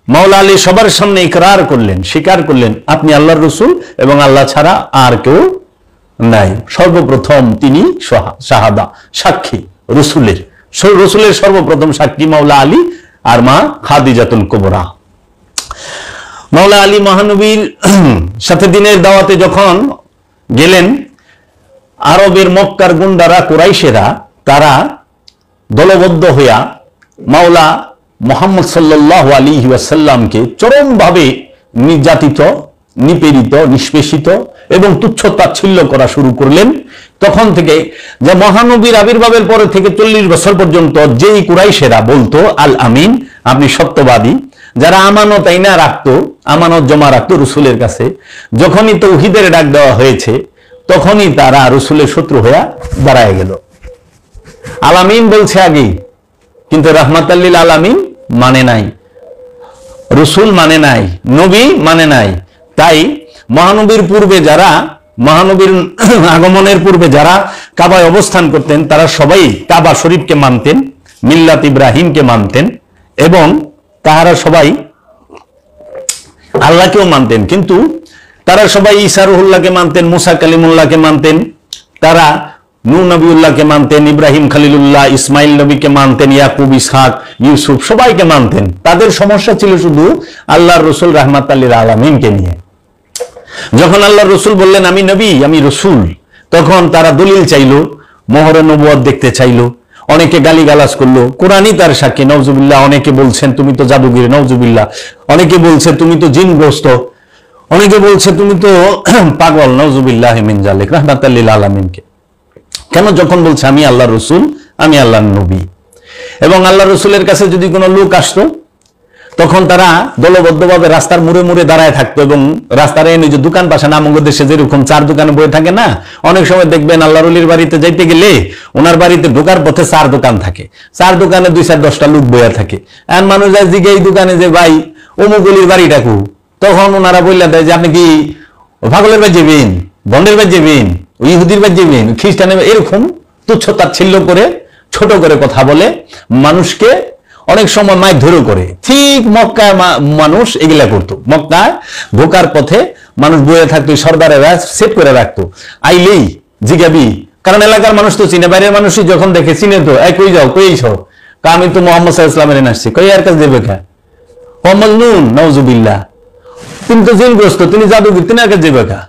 মাওলা আলী সবার সামনে ইকরার করলেন, স্বীকার করলেন, আপনি আল্লাহর রসুল এবং আল্লাহ ছাড়া আর কেউ নাই। সর্বপ্রথম তিনি শাহাদা, সাক্ষী রসুলের সর্বপ্রথম সাক্ষী মাওলা আলী আর মা খাদিজাতুল কুবরা। মাওলা আলী মহানবীর সাথে দিনের দাওয়াতে যখন গেলেন, আরবের মক্কার গুন্ডারা, কুরাইশেরা, তারা দলবদ্ধ হইয়া মাওলা মুহাম্মদ সাল্লাল্লাহু আলাইহি ওয়াসাল্লামকে চরমভাবে নির্যাতিত, নিপীড়িত, নিষ্পেষিত এবং তুচ্ছ-তাচ্ছিল্য করা শুরু করলেন। তখন থেকে যে মহানবীর আবির্ভাবের পরে থেকে 40 বছর পর্যন্ত যেই কুরাইশেরা বলতো আল আমিন, আপনি সত্যবাদী, যারা আমানত আইনা রাখতো, আমানত জমা রাখতো রসুলের কাছে, যখনই তাওহীদের ডাক দেওয়া হয়েছে তখনই তারা রসুলের শত্রু হয়ে দাঁড়ায় গেল। আলামিন বলছে আগেই, কিন্তু রাহমাতাল লিল আলামিন মানে নাই, রসুল মানে নাই, নবী মানে নাই। তাই মহানবীর পূর্বে যারা, মহানবীর আগমনের পূর্বে যারা কাবায় অবস্থান করতেন, তারা সবাই কাবা শরীফকে মানতেন, মিল্লাত ইব্রাহিমকে মানতেন এবং তাহারা সবাই আল্লাহকেও মানতেন। কিন্তু তারা সবাই ঈসা রুহুল্লাহকে মানতেন, মুসা কালিমুল্লাহকে মানতেন, তারা নূহ নবীউল্লাহকে মানতেন, ইব্রাহিম খলিলুল্লাহ, ইসমাইল নবীকে মানতেন, ইয়াকুব, ইসহাক, ইউসুফ সবাইকে মানতেন। তাদের সমস্যা ছিল শুধু আল্লাহর রসুল রাহমাতাল লিল আলামিনকে নিয়ে। যখন আল্লাহর রসুল বললেন আমি নবী, আমি রসুল, তখন তারা দলিল চাইলো, মোহরে নবুয়ত দেখতে চাইলো, অনেকে গালিগালাজ করলো। কোরআনই তার সাক্ষী, নওজুবিল্লাহ। অনেকে বলছেন তুমি তো জাদুগির, নওজুবিল্লাহ। অনেকে বলছে তুমি তো জিনগ্রস্ত, অনেকে বলছে তুমি তো পাগল, নওজুবিল্লাহ মিন যালিক, রাহমাতাল লিল আলামিনকে। কেন? যখন বলছে আমি আল্লাহর রসুল, আমি আল্লাহর নবী। এবং আল্লাহর রসুলের কাছে যদি কোনো লোক আসতো, তখন তারা দলবদ্ধভাবে রাস্তার মুড়ে মুড়ে দাঁড়ায় থাকতো এবং রাস্তার এনে যে দোকান পাশে নামক দেশে যেরকম 4 দোকানে বয়ে থাকে না, অনেক সময় দেখবেন আল্লাহর ওলির বাড়িতে যাইতে গেলে ওনার বাড়িতে ঢোকার পথে 4 দোকান থাকে, 4 দোকানে 2-4-10টা লোক বইয়া থাকে। আর মানুষ যায় দিকে এই দোকানে যে ভাই অমুক অলির বাড়িটা কু, তখন ওনারা বললে দেয় যে আপনি কি পাগলের বাড়ি যাবেন, বন্ডের বাড়ি যাবেন, ইহুদির বাড়ি যাবেন, খ্রিস্টানের, এরকম তুচ্ছ-তাচ্ছিল্য করে ছোট করে কথা বলে মানুষকে অনেক সময় মাইক ধরে করে। ঠিক মক্কায় মানুষ এগুলা করতো। মক্কায় ঢোকার পথে মানুষ বয়ে থাকতো, সর্দারেরা সেট করে রাখতো, আইলেই জিগাবি, কারণ এলাকার মানুষ তো চিনে, বাইরের মানুষই যখন দেখে চিনে তো, কই যাও, কই যাও, আমি তো মুহাম্মদ সাল্লাল্লাহু আলাইহি ওয়াসাল্লামের আসছি, কই আর কাছে দেবে কা ও মাজনুন, নাউজুবিল্লাহ, তিনি তো জিনগ্রস্ত, তিনি জাদুবিদ, তিনি আর কাছে দেবে কা,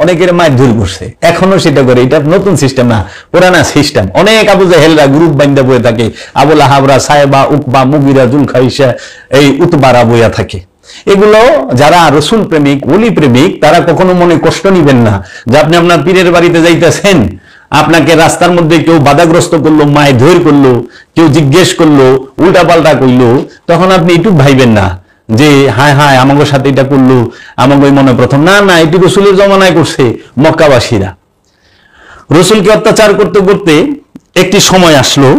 অনেকের মায়ের ধুল করছে, এখনো সেটা করে। এটা নতুন সিস্টেম না, পুরানা সিস্টেম। অনেক আবু জাহেলরা গ্রুপ বান্ধা বয়ে থাকে, আবুল আহাবরা, সাহেবা, উকবা, মুগিরা, জুলখাইসা, এই উতবারা বইয়া থাকে। এগুলো যারা রসুল প্রেমিক, ওলি প্রেমিক, তারা কখনো মনে কষ্ট নিবেন না যে আপনি আপনার পীরের বাড়িতে যাইতেছেন, আপনাকে রাস্তার মধ্যে কেউ বাধাগ্রস্ত করলো, মায়ের ধৈর করলো, কেউ জিজ্ঞেস করলো, উল্টা পাল্টা করলো, তখন আপনি একটু ভাইবেন না যে হায় হায় আমাদের সাথে এটা করলো, আমাকে মনে প্রথম। না না, এটি রসুলের জমানায় করছে মক্কাবাসীরা। রসুলকে অত্যাচার করতে করতে একটি সময় আসলো,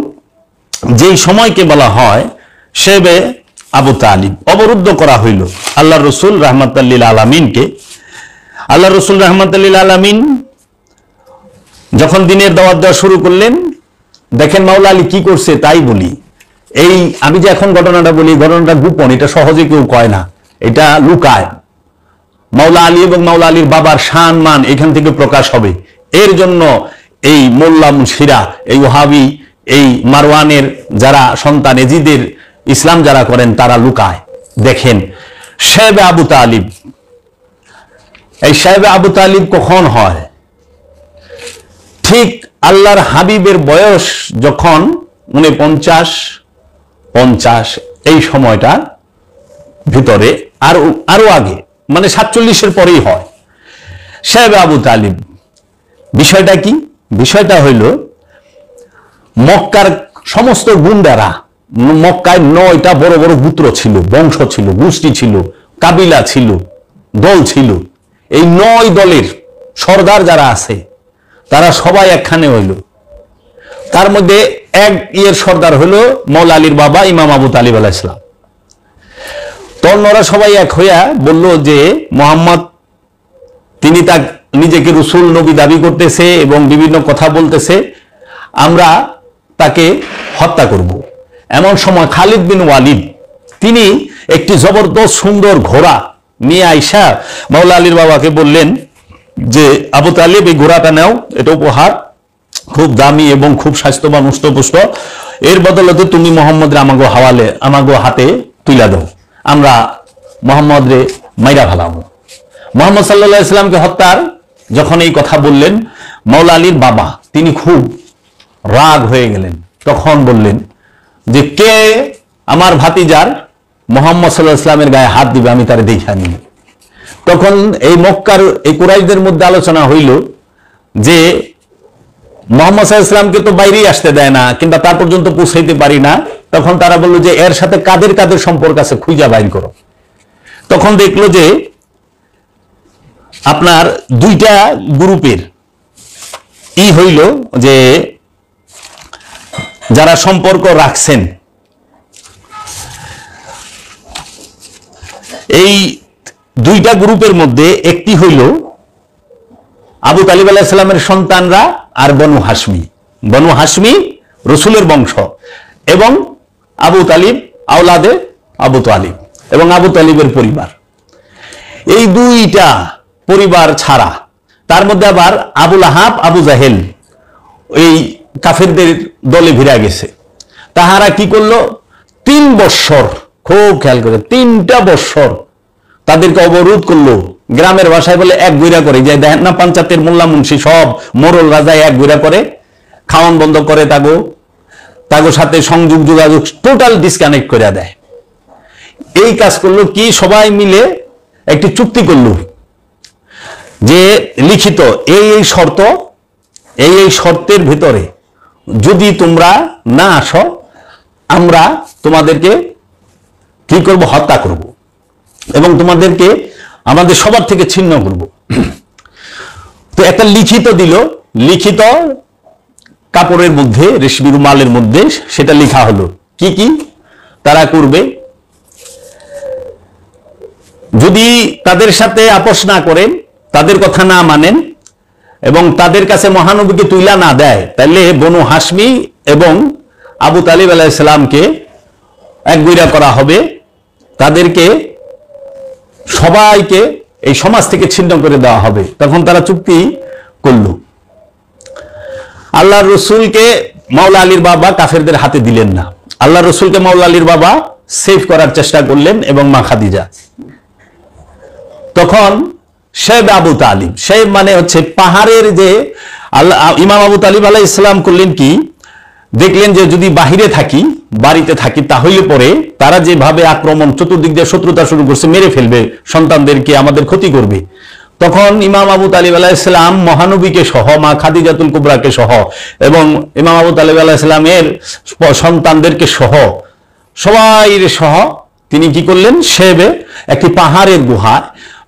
যেই সময়কে বলা হয় শেবে আবু তালিব। অবরুদ্ধ করা হইল আল্লাহ রসুল রাহমাতুল আলামিনকে। আল্লাহ রসুল রাহমাতুল আলামিন যখন দিনের দাওয়াত দেওয়া শুরু করলেন, দেখেন মাওলা আলী কি করছে তাই বলি। এই আমি যে এখন ঘটনাটা বলি, ঘটনাটা গোপন, এটা সহজে কেউ কয় না, এটা লুকায়। মাওলা আলী এবং মাওলা আলীর বাবার শান মান এখান থেকে প্রকাশ হবে। এর জন্য এই মোল্লা মুনশিরা, এই ওহাবি, এই মারওয়ানের যারা সন্তান, এজিদের ইসলাম যারা করেন, তারা লুকায়। দেখেন শেবে আবু তালিব, এই শেবে আবু তালিব কখন হয়? ঠিক আল্লাহর হাবিবের বয়স যখন 49-50, এই সময়টা ভিতরে, আরো আগে, মানে 47-এর পরেই হয় শেবে আবু তালিব। বিষয়টা কি? বিষয়টা হইল মক্কার সমস্ত গুন্ডারা, মক্কায় 9টা বড় বড় গোত্র ছিল, বংশ ছিল, গোষ্ঠী ছিল, কাবিলা ছিল, দল ছিল। এই 9 দলের সর্দার যারা আছে তারা সবাই একখানে হইল। তার মধ্যে এক সর্দার হইল মাওলা আলীর বাবা ইমাম আবু তালিব আলাইহিস সালাম। তন্নরা সবাই এক হইয়া বলল যে মোহাম্মদ, তিনি তার নিজেকে রসুল নবী দাবি করতেছে এবং বিভিন্ন কথা বলতেছে, আমরা তাকে হত্যা করব। এমন সময় খালিদ বিন ওয়ালিদ, তিনি একটি জবরদস্ত সুন্দর ঘোড়া নিয়ে আইসা মাওলা আলীর বাবাকে বললেন যে আবু তালিব, এই ঘোড়াটা নাও, এটা উপহার, খুব দামি এবং খুব স্বাস্থ্যবান, উষ্টপুষ্ট। এর বদলতে তুমি মোহাম্মদের আমাগো হাতে তুলে দাও, আমরা মোহাম্মদ রে মাইরা ফেলাবো। মোহাম্মদ সাল্লাল্লাহু আলাইহি সাল্লামকে হত্যার যখন এই কথা বললেন, মাওলা আলীর বাবা তিনি খুব রাগ হয়ে গেলেন। তখন বললেন যে কে আমার ভাতিজার মোহাম্মদ সাল্লাল্লাহু আলাইহি সাল্লামের গায়ে হাত দিবে, আমি তারে দেখা নিব। তখন এই মক্কার এই কুরাইশদের মধ্যে আলোচনা হইল যে মোহাম্মদ সাল্লাল্লাহু আলাইহি সাল্লামকে তো বাইরেই আসতে দেয় না, কিংবা তার পর্যন্ত পৌঁছাইতে পারি না। তখন তারা বলল যে এর সাথে কাদের কাদের সম্পর্ক আছে খুঁজা বাইর করো। তখন দেখলো যে আপনার 2টা গ্রুপের হইল যে যারা সম্পর্ক রাখছেন, এই 2টা গ্রুপের মধ্যে একটি হইল আবু তালিব আলাইহিস সালামের সন্তানরা আর বনু হাশমি। বনু হাশমি রসুলের বংশ, এবং আবু তালিব আওলাদে আবু তালিব এবং আবু তালিবের পরিবার। এই 2টা পরিবার ছাড়া তার মধ্যে আবার আবুল আহাব, আবু জাহেল এই কাফেরদের দলে ভিড়া গেছে। তাহারা কি করলো? 3 বৎসর, খুব খেয়াল করে, 3টা বৎসর তাদেরকে অবরোধ করলো। গ্রামের ভাষায় বলে এক গুইরা করে, যে দেখেন না পঞ্চায়েতের মোল্লা মুন্সি সব মোরল রাজা এক গুইরা করে, খাওয়ান বন্ধ করে, তাগো সাথে সংযোগ যোগাযোগ টোটাল ডিসকানেক্ট করে দেয়। এই কাজ করলো কি? সবাই মিলে একটি চুক্তি করলো যে লিখিত এই শর্ত, এই শর্তের ভিতরে যদি তোমরা না আসো, আমরা তোমাদেরকে কি করব? হত্যা করব, এবং তোমাদেরকে আমাদের সবার থেকে ছিন্ন করব। তো একটা লিখিত দিল, লিখিত কাপড়ের মধ্যে, রেশমি রুমালের মধ্যে সেটা লেখা হলো কি কি তারা করবে। যদি তাদের সাথে আপোষ না করেন, তাদের কথা না মানেন এবং তাদের কাছে মহানবীকে তুইলা না দেয়, তাহলে বনু হাশমি এবং আবু তালিব আলাইহিস সালামকে এক গুইরা করা হবে, তাদেরকে সবাইকে এই সমাজ থেকে ছিন্ন করে দেওয়া হবে। তখন তারা চুক্তি করল। আল্লাহর রসুলকে মাওলা আলীর বাবা কাফেরদের হাতে দিলেন না। আল্লাহর রসুলকে মাওলা আলীর বাবা সেভ করার চেষ্টা করলেন এবং মা খাদিজা। তখন শেব আবু তালিব। শেব মানে হচ্ছে পাহাড়ের যে ইমাম আবু তালিব আলাইহিস সালাম করলেন কি, দেখলেন যে যদি বাহিরে থাকি, বাড়িতে থাকি, তাহলে পরে তারা যেভাবে আক্রমণ চতুর্দিক দিয়ে শত্রুতা শুরু করছে, মেরে ফেলবে সন্তানদেরকে, আমাদের ক্ষতি করবে। তখন ইমাম আবু তালিব আলাইহিস সালাম মহানবীকে সহ, মা খাদিজাতুল কুবরাকে সহ এবং ইমাম আবু তালিব আলাইহিস সালামের সন্তানদেরকে সহ, সবাই সহ তিনি কি করলেন, শেবে একটি পাহাড়ের গুহা,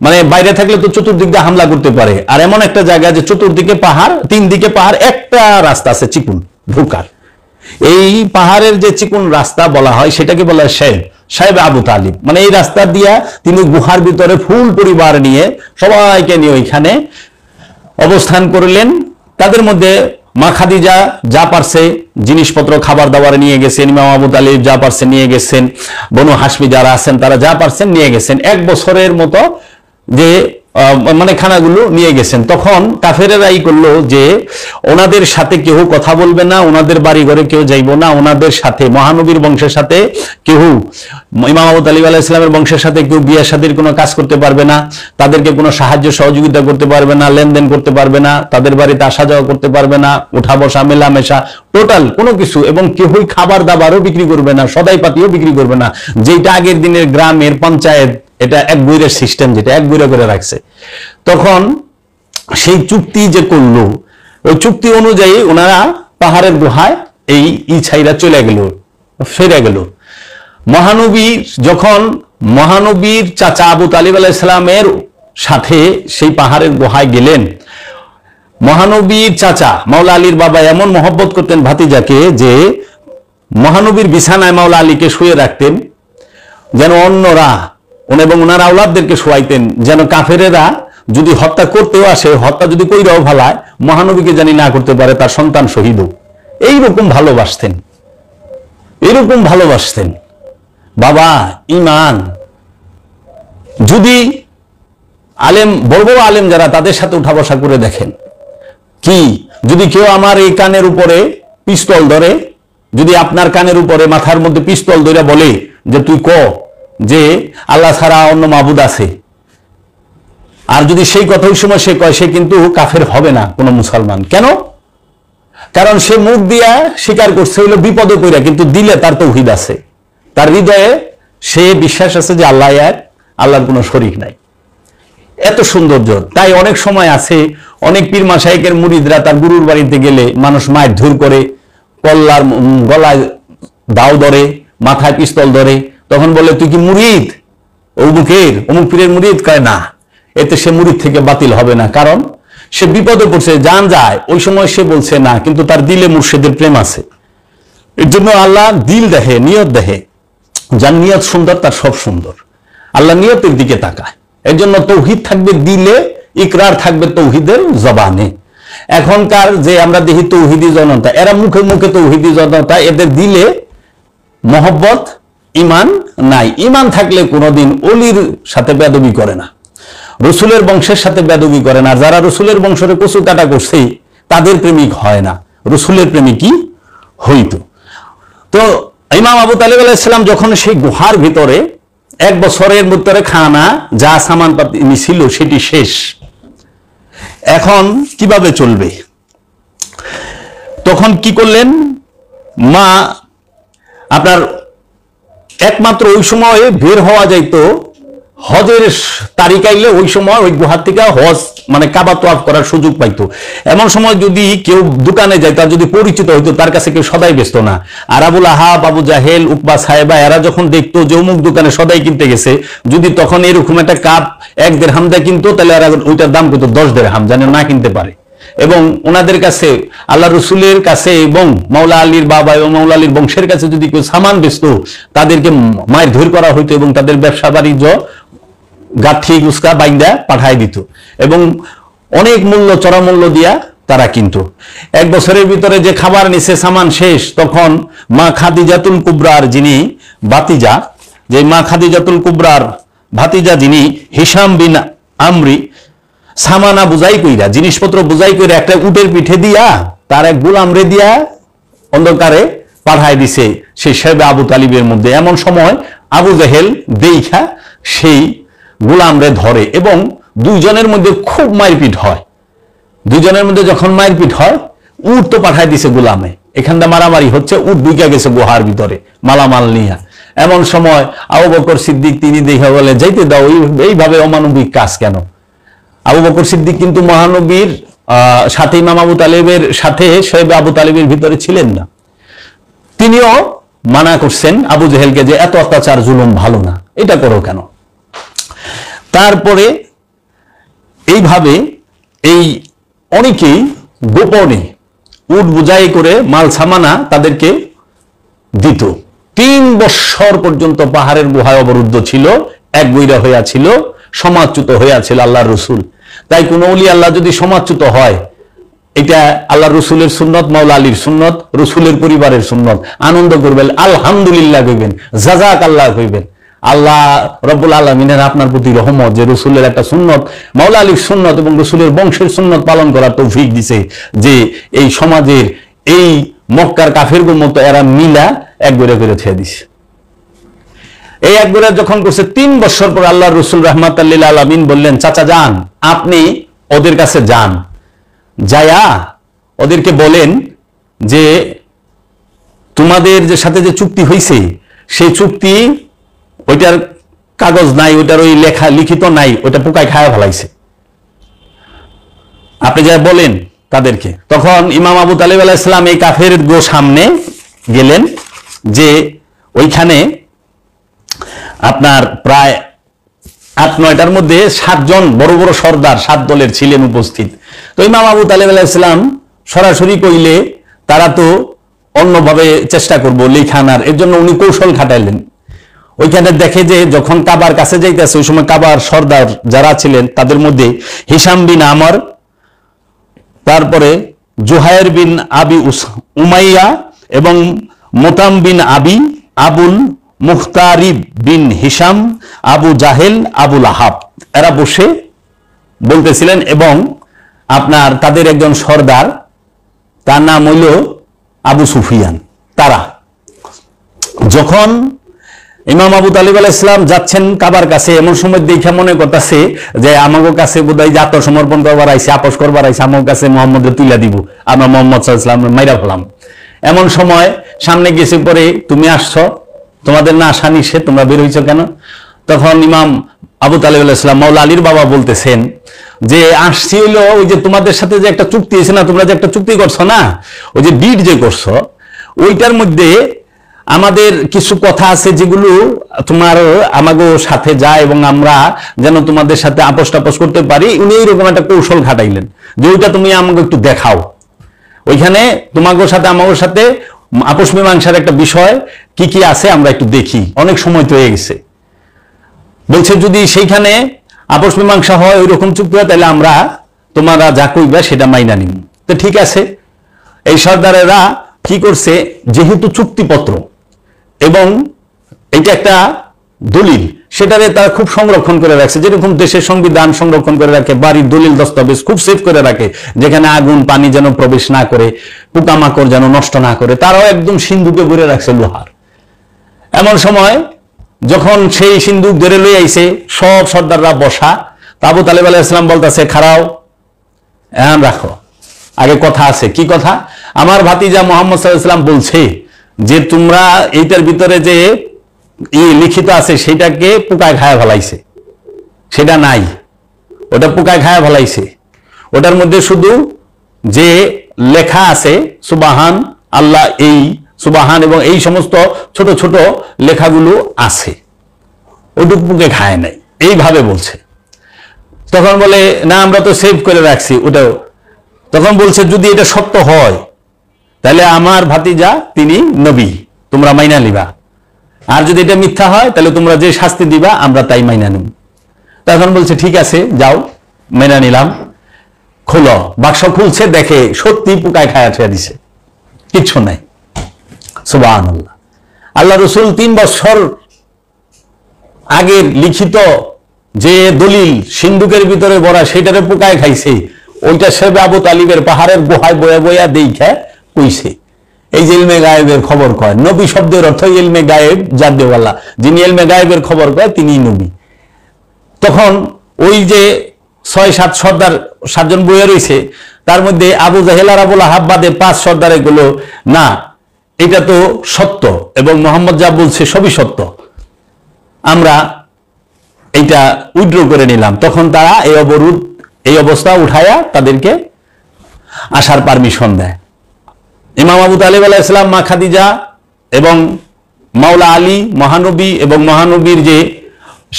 মানে বাইরে থাকলে তো চতুর্দিক দিয়ে হামলা করতে পারে, আর এমন একটা জায়গা যে চতুর্দিকে পাহাড়, তিন দিকে পাহাড়, একটা রাস্তা আছে চিকুন ঢোকার। এই পাহাড়ের যে চিকুন রাস্তা বলা হয় সেটাকে বলা হয় শেব আবু তালিব। মানে এই রাস্তা দিয়া তিনি গুহার ভিতরে ফুল পরিবার নিয়ে সবাইকে নিয়ে ওইখানে অবস্থান করলেন। তাদের মধ্যে মা খাদিজা যা পারছে জিনিসপত্র খাবার দাবার নিয়ে গেছেন, ইমাম আবু তালিব যা পারছে নিয়ে গেছেন, বনু হাশমি যারা আছেন তারা যা পারছেন নিয়ে গেছেন, 1 বছরের মতো যে মানে খানাগুলো নিয়ে গেছেন। তখন কাফেরেরা এই করলো যে ওনাদের সাথে কেউ কথা বলবে না, ওনাদের বাড়ি ঘরে কেউ যাইব না, ওনাদের সাথে মহানবীর বংশের সাথে কেউ, ইমাম আবু তালিব আলাইহিস সালামের বংশের সাথে কেউ বিয়ে শাদীর কোনো কাজ করতে পারবে না, তাদেরকে কোনো সাহায্য সহযোগিতা করতে পারবে না, লেনদেন করতে পারবে না, তাদের বাড়িতে আসা যাওয়া করতে পারবে না, উঠা বসা মেলামেশা টোটাল কোনো কিছু, এবং কেউই খাবার দাবারও বিক্রি করবে না, সদাই পাতিও বিক্রি করবে না, যেটা আগের দিনের গ্রামের পঞ্চায়েত এটা এক বইয়ের সিস্টেম, যেটা এক বইরে করে রাখছে। তখন সেই চুক্তি যে করলো, ওই চুক্তি অনুযায়ী ওনারা পাহাড়ের গুহায় এই ছাইরা চলে গেল, ফিরে গেল। মহানবী যখন মহানবীর চাচা আবু তালিব আলাইহিস সালামের সাথে সেই পাহাড়ের গুহায় গেলেন, মহানবীর চাচা মাওলা আলীর বাবা এমন মহব্বত করতেন ভাতিজাকে যে মহানবীর বিছানায় মাওলা আলীকে শুয়ে রাখতেন, যেন অন্যরা এবং ওনার আওলাদদেরকে শোয়াইতেন, যেন কাফেরেরা যদি হত্যা করতেও আসে, হত্যা যদি কইরাও ভালায়, মহানবীকে জানি না করতে পারে, তার সন্তান শহীদ। এইরকম ভালোবাসতেন, এরকম ভালোবাসতেন। বাবা ইমান, যদি আলেম, বড় বড় আলেম যারা, তাদের সাথে উঠা বসা করে দেখেন, কি যদি কেউ আমার এই কানের উপরে পিস্তল ধরে, যদি আপনার কানের উপরে মাথার মধ্যে পিস্তল ধরে বলে যে তুই ক যে আল্লাহ ছাড়া অন্য মাবুদ আছে, আর যদি সেই কথা ওই সময় সে কয়, সে কিন্তু কাফের হবে না কোনো মুসলমান। কেন? কারণ সে মুখ দিয়া স্বীকার করছে হইলো বিপদে পড়া, কিন্তু দিলে তার তৌহিদ আছে, তার হৃদয়ে সে বিশ্বাস আছে যে আল্লাহ এক, আল্লাহর কোনো শরীক নাই। এত সৌন্দর্য। তাই অনেক সময় আছে, অনেক পীর মাশায়েখের মুরিদরা তার গুরুর বাড়িতে গেলে মানুষ মায়ের ধুর করে, কল্লার গলায় দাও ধরে, মাথায় পিস্তল ধরে, তখন বলে তুই কি মুরিদ অমুকের, অমুক পীরের মুরিদ? কয় না, এতে সে মুরিদ থেকে বাতিল হবে না, কারণ সে বিপদে পড়ছে, জান যায়, ওই সময় সে বলছে না, কিন্তু তার দিলে মুর্শিদের প্রেম আছে। এর জন্য আল্লাহ দিল দেখে, নিয়ত দেখে, যার নিয়ত সুন্দর তার সব সুন্দর। আল্লাহ নিয়তের দিকে তাকায়। এর জন্য তৌহিদ থাকবে দিলে, ইকরার থাকবে তৌহিদের জবানে। এখনকার যে আমরা দেখি তৌহিদি জনতা, এরা মুখে মুখে তৌহিদি জনতা, এদের দিলে মহব্বত ইমান নাই। ইমান থাকলে কোনোদিন অলির সাথে বেদবি করে না, রসুলের বংশের সাথে বেদবি করে না। যারা রসুলের বংশে কচু কাটা করছে তাদের প্রেমিক হয় না, রসুলের প্রেমিকই হইতো। তো ইমাম আবু তালিব আলাইহিস সালাম যখন সেই গুহার ভিতরে 1 বছরের ভিতরে খানা যা সামান পাতি ছিল সেটি শেষ, এখন কিভাবে চলবে? তখন কি করলেন মা, আপনার একমাত্র ওই সময় বের হওয়া যাইতো হজের তারিখ আইলে, ওই সময় ওই গুহা থেকে হজ মানে কাবা তোয়াফ করার সুযোগ পাইতো। এমন সময় যদি কেউ দোকানে যায়, তার যদি পরিচিত হইতো, তার কাছে কেউ সদাই বেচত না। আর আবুল আহাব, আবু জাহেল, উকবা সাহেবা এরা যখন দেখতো যে অমুক দোকানে সদাই কিনতে গেছে, যদি তখন এরকম একটা কাপ 1 দিরহাম দিয়ে কিনতো, তাহলে এরা ওইটার দাম কত 10 দিরহাম, যেন না কিনতে পারে। এবং ওনাদের কাছে, আল্লাহ রসুলের কাছে এবং মাওলা আলীর বাবা এবং মাওলা আলীর বংশের কাছে যদি কেউ সামান বেচত, তাদেরকে মায়ের ধৈর করা হইতো এবং তাদের ব্যবসা বাণিজ্য গাঠি গুসকা বাইন্দা পাঠায় দিত, এবং অনেক মূল্য, চড়া মূল্য দিয়া তারা কিন্তু 1 বছরের ভিতরে যে খাবার নিছে, সামান শেষ। তখন মা খাদিজাতুল কুবরার যিনি ভাতিজা, যে মা খাদিজাতুল কুবরার ভাতিজা যিনি হিশাম বিন আমরি, সামানা বুঝাই কইরা, জিনিসপত্র বুঝাই কইরা একটা উটের পিঠে দিয়া তার এক গোলাম রে দিয়া অন্ধকারে পাঠায় দিছে সেই শেব আবু তালিবের মধ্যে। এমন সময় আবু জাহেল দেইখা সেই গোলাম রে ধরে এবং দুইজনের মধ্যে খুব মারপিট হয়। দুইজনের মধ্যে যখন মারপিট হয়, উট তো পাঠায় দিছে গোলামে, এখানটা মারামারি হচ্ছে, উট ঢুকে গেছে গুহার ভিতরে মালামাল নিয়ে। এমন সময় আবু বকর সিদ্দিক তিনি দেখে বলে, যাইতে দাও, এইভাবে অমানবিক কাজ কেন? আবু বকর সিদ্দিক কিন্তু মহানবীর সাথে, ইমাম আবু তালেবের সাথে শোয়েব আবু তালেবের ভিতরে ছিলেন না। তিনিও মানা করছেন আবু জেহেলকে যে এত অত্যাচার জুলুম ভালো না, এটা করো কেন? তারপরে এইভাবে এই অনেকেই গোপনে উট বুঝাই করে মাল সামানা তাদেরকে দিত। 3 বৎসর পর্যন্ত পাহাড়ের গুহায় অবরুদ্ধ ছিল, এক বৈরা হইয়া ছিল, সমাজচ্যুত হইয়া ছিল আল্লাহর রসুল। তাই কোন ওলি আল্লাহ যদি সমাজচ্যুত হয়, এটা আল্লাহ রসুলের সুন্নত, মাওলা আলীর সুন্নত, রসুলের পরিবারের সুন্নত। আনন্দ করবেন, আলহামদুলিল্লাহ কইবেন, জাযাক আল্লাহ কইবেন। আল্লাহ রব্বুল আলামিনের আপনার প্রতি রহমত যে রসুলের একটা সুন্নত, মাওলা আলীর সুন্নত এবং রসুলের বংশের সুন্নত পালন করার তৌফিক দিছে, যে এই সমাজের এই মক্কার কাফেরদের মতো এরা মিলা এক গড়ে করে ছেড়ে দিছে। এই এক গড়ে যখন করছে 3 বছর পর আল্লাহ রসুল রাহমাতাল লিল আলামিন বললেন, চাচা যান, আপনি ওদের কাছে যান, যায়া ওদেরকে বলেন যে তোমাদের যে সাথে যে চুক্তি হয়েছে, সেই চুক্তি ওইটার কাগজ নাই, ওইটার ওই লেখা লিখিত নাই, ওইটা পোকায় খায়া ফেলাইছে, আপনি যা বলেন তাদেরকে। তখন ইমাম আবু তালেব আলাইহিস সালাম এই কাফের গো সামনে গেলেন, যে ওইখানে আপনার প্রায় 8-9টার মধ্যে 7 জন বড় বড় সর্দার 7 দলের ছিলেন উপস্থিত। তো ইমাম আবু তালেব আলাইহিস সালাম সরাসরি কইলে তারা তো অন্যভাবে চেষ্টা করবো লেখানার, এর জন্য উনি কৌশল খাটাইলেন। ওইখানে দেখে যে যখন কাবার কাছে যাইতেছে, ওই সময় কাবার সর্দার যারা ছিলেন তাদের মধ্যে হিসাম বিন আমর, তারপরে জুহায়ের বিন আবি উমাইয়া এবং মোতাম বিন আবি, আবুল মুখতারিব বিন হিসাম, আবু জাহেল, আবুল আহাব, এরা বসে বলতেছিলেন। এবং আপনার তাদের একজন সর্দার, তার নাম হইল আবু সুফিয়ান। তারা যখন ইমাম আবু তালিব আলাইহিস সালাম যাচ্ছেন কাবার কাছে, এমন সময় দেখে মনে করতেছে যে আমাদের কাছে বোধহয় আত্মসমর্পণ করবার আইসে, আপোষ করবার আইসে, আমার কাছে মোহাম্মদের তুইলা দিব, আমরা মোহাম্মদ সাল্লাল্লাহু আলাইহি ওয়াসাল্লাম মাইরা ফেলাম। এমন সময় সামনে গেছে পরে, তুমি আসছো, তোমাদের না আসা নিষেধ, তোমরা বের হইছো কেন? তখন ইমাম আবু তালিব আলাইহিস সালাম, মাওলা আলীর বাবা, বলতেছেন যে আসছি হইলো ওই যে তোমাদের সাথে যে একটা চুক্তি হয়েছে না, তোমরা যে একটা চুক্তি করছো না, ওই যে ডিড যে করছো, ওইটার মধ্যে আমাদের কিছু কথা আছে যেগুলো তোমার আমাগো সাথে যায়, এবং আমরা যেন তোমাদের সাথে আপোষ টাপোষ করতে পারি। উনি এইরকম একটা কৌশল খাটাইলেন যে ওইটা তুমি আমাকে একটু দেখাও, ওইখানে তোমাগোর সাথে আমাগোর সাথে আপোষ মীমাংসার একটা বিষয় কি কি আছে আমরা একটু দেখি, অনেক সময় তো হয়ে গেছে। বলছে যদি সেইখানে আপোষ মীমাংসা হয়, ওই রকম চুক্তি হয়, তাহলে আমরা তোমরা যা কইবা সেটা মাইনা নিব। তো ঠিক আছে, এই সর্দারেরা কি করছে, যেহেতু চুক্তিপত্র এবং এটা একটা দলিল, সেটারে তারা খুব সংরক্ষণ করে রাখছে, যেরকম দেশের সংবিধান সংরক্ষণ করে রাখে, বাড়ির দলিল দস্তাবেজ খুব সেভ করে রাখে, যেখানে আগুন পানি যেন প্রবেশ না করে, পোকামাকড় যেন নষ্ট না করে, তারাও একদম সিন্ধুকে ভরে রাখছে লোহার। এমন সময় যখন সেই সিন্ধুক ধরে লই আইছে, সব সর্দাররা বসা, আবু তালেব আলাইহিস সালাম বলতেছে, খাড়াও, এখন রাখো, আগে কথা আছে। কি কথা? আমার ভাতিজা মুহাম্মদ সাল্লাল্লাহু আলাইহি ওয়াসাল্লাম বলছে যে তোমরা এইটার ভিতরে যে লিখিত আছে সেটাকে পোকায় খায়া ফেলাইছে, সেটা নাই, ওটা পোকায় খায়া ফেলাইছে। ওটার মধ্যে শুধু যে লেখা আছে সুবহান আল্লাহ, এই সুবহান এবং এই সমস্ত ছোট ছোট লেখাগুলো আছে, ওটুকু পোকে খায় নাই, এইভাবে বলছে। তখন বলে না, আমরা তো সেভ করে রাখছি ওটাও। তখন বলছে যদি এটা সত্য হয় তাহলে আমার ভাতিজা তিনি নবী, তোমরা মাইনা নিবা, আর যদি এটা মিথ্যা হয় তাহলে তোমরা যে শাস্তি দিবা আমরা তাই মাইনা নিব। তখন বলছে ঠিক আছে, যাও, মাইনা নিলাম। খোলো, বাক্স খুলছে, দেখে সত্যি পোকায় খায়া ছেড়ে দিছে, কিচ্ছু নাই। সুবহানাল্লাহ। আল্লাহ রসুল 3 বছর আগের লিখিত যে দলিল সিন্ধুকের ভিতরে ভরা, সেটারে পোকায় খাইছে, ওইটা সেবে আবু তালিবের পাহাড়ের গুহায় বয়া বয়া দেখে কইছে। এই যে ইলমে গায়েবের খবর কয়, নবী শব্দের অর্থ ইলমে গায়েব যার দেওয়ালা, যিনি ইলমে গায়েবের খবর কয় তিনি নবী। তখন ওই যে 6-7 সর্দার 7 জন বইয়ে রয়েছে, তার মধ্যে আবু জাহেল আর আবুল আহাব বাদে 5 সর্দার এগুলো না, এটা তো সত্য এবং মোহাম্মদ যা বলছে সবই সত্য, আমরা এটা উইথড্র করে নিলাম। তখন তারা এই অবস্থা উঠায়া তাদেরকে আসার পারমিশন দেয়। ইমাম আবু তালিব আলাইহিস সালাম, মা খাদিজা এবং মাওলা আলী মহানবী এবং মহানবীর যে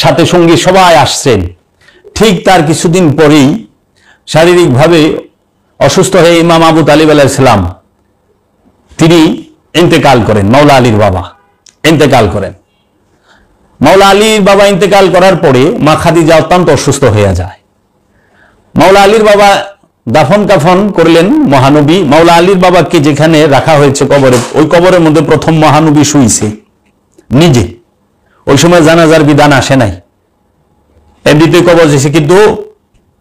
সাথে সঙ্গী সবাই আসছেন। ঠিক তার কিছুদিন পরেই শারীরিকভাবে অসুস্থ হয়ে ইমাম আবু তালিব আলাইহিস সালাম তিনি ইন্তেকাল করেন। মাওলা আলীর বাবা ইন্তেকাল করেন। মাওলা আলীর বাবা ইন্তেকাল করার পরে মা খাদিজা অত্যন্ত অসুস্থ হয়ে যায়। মাওলা আলীর বাবা দাফন কাফন করলেন মহানবী। মাওলা আলীর বাবাকে যেখানে রাখা হয়েছে কবরে, ওই কবরের মধ্যে প্রথম মহানবী শুইছে নিজে। ওই সময় জানাজার বিধান আসে নাই, এমনিতে কবর যেছে, কিন্তু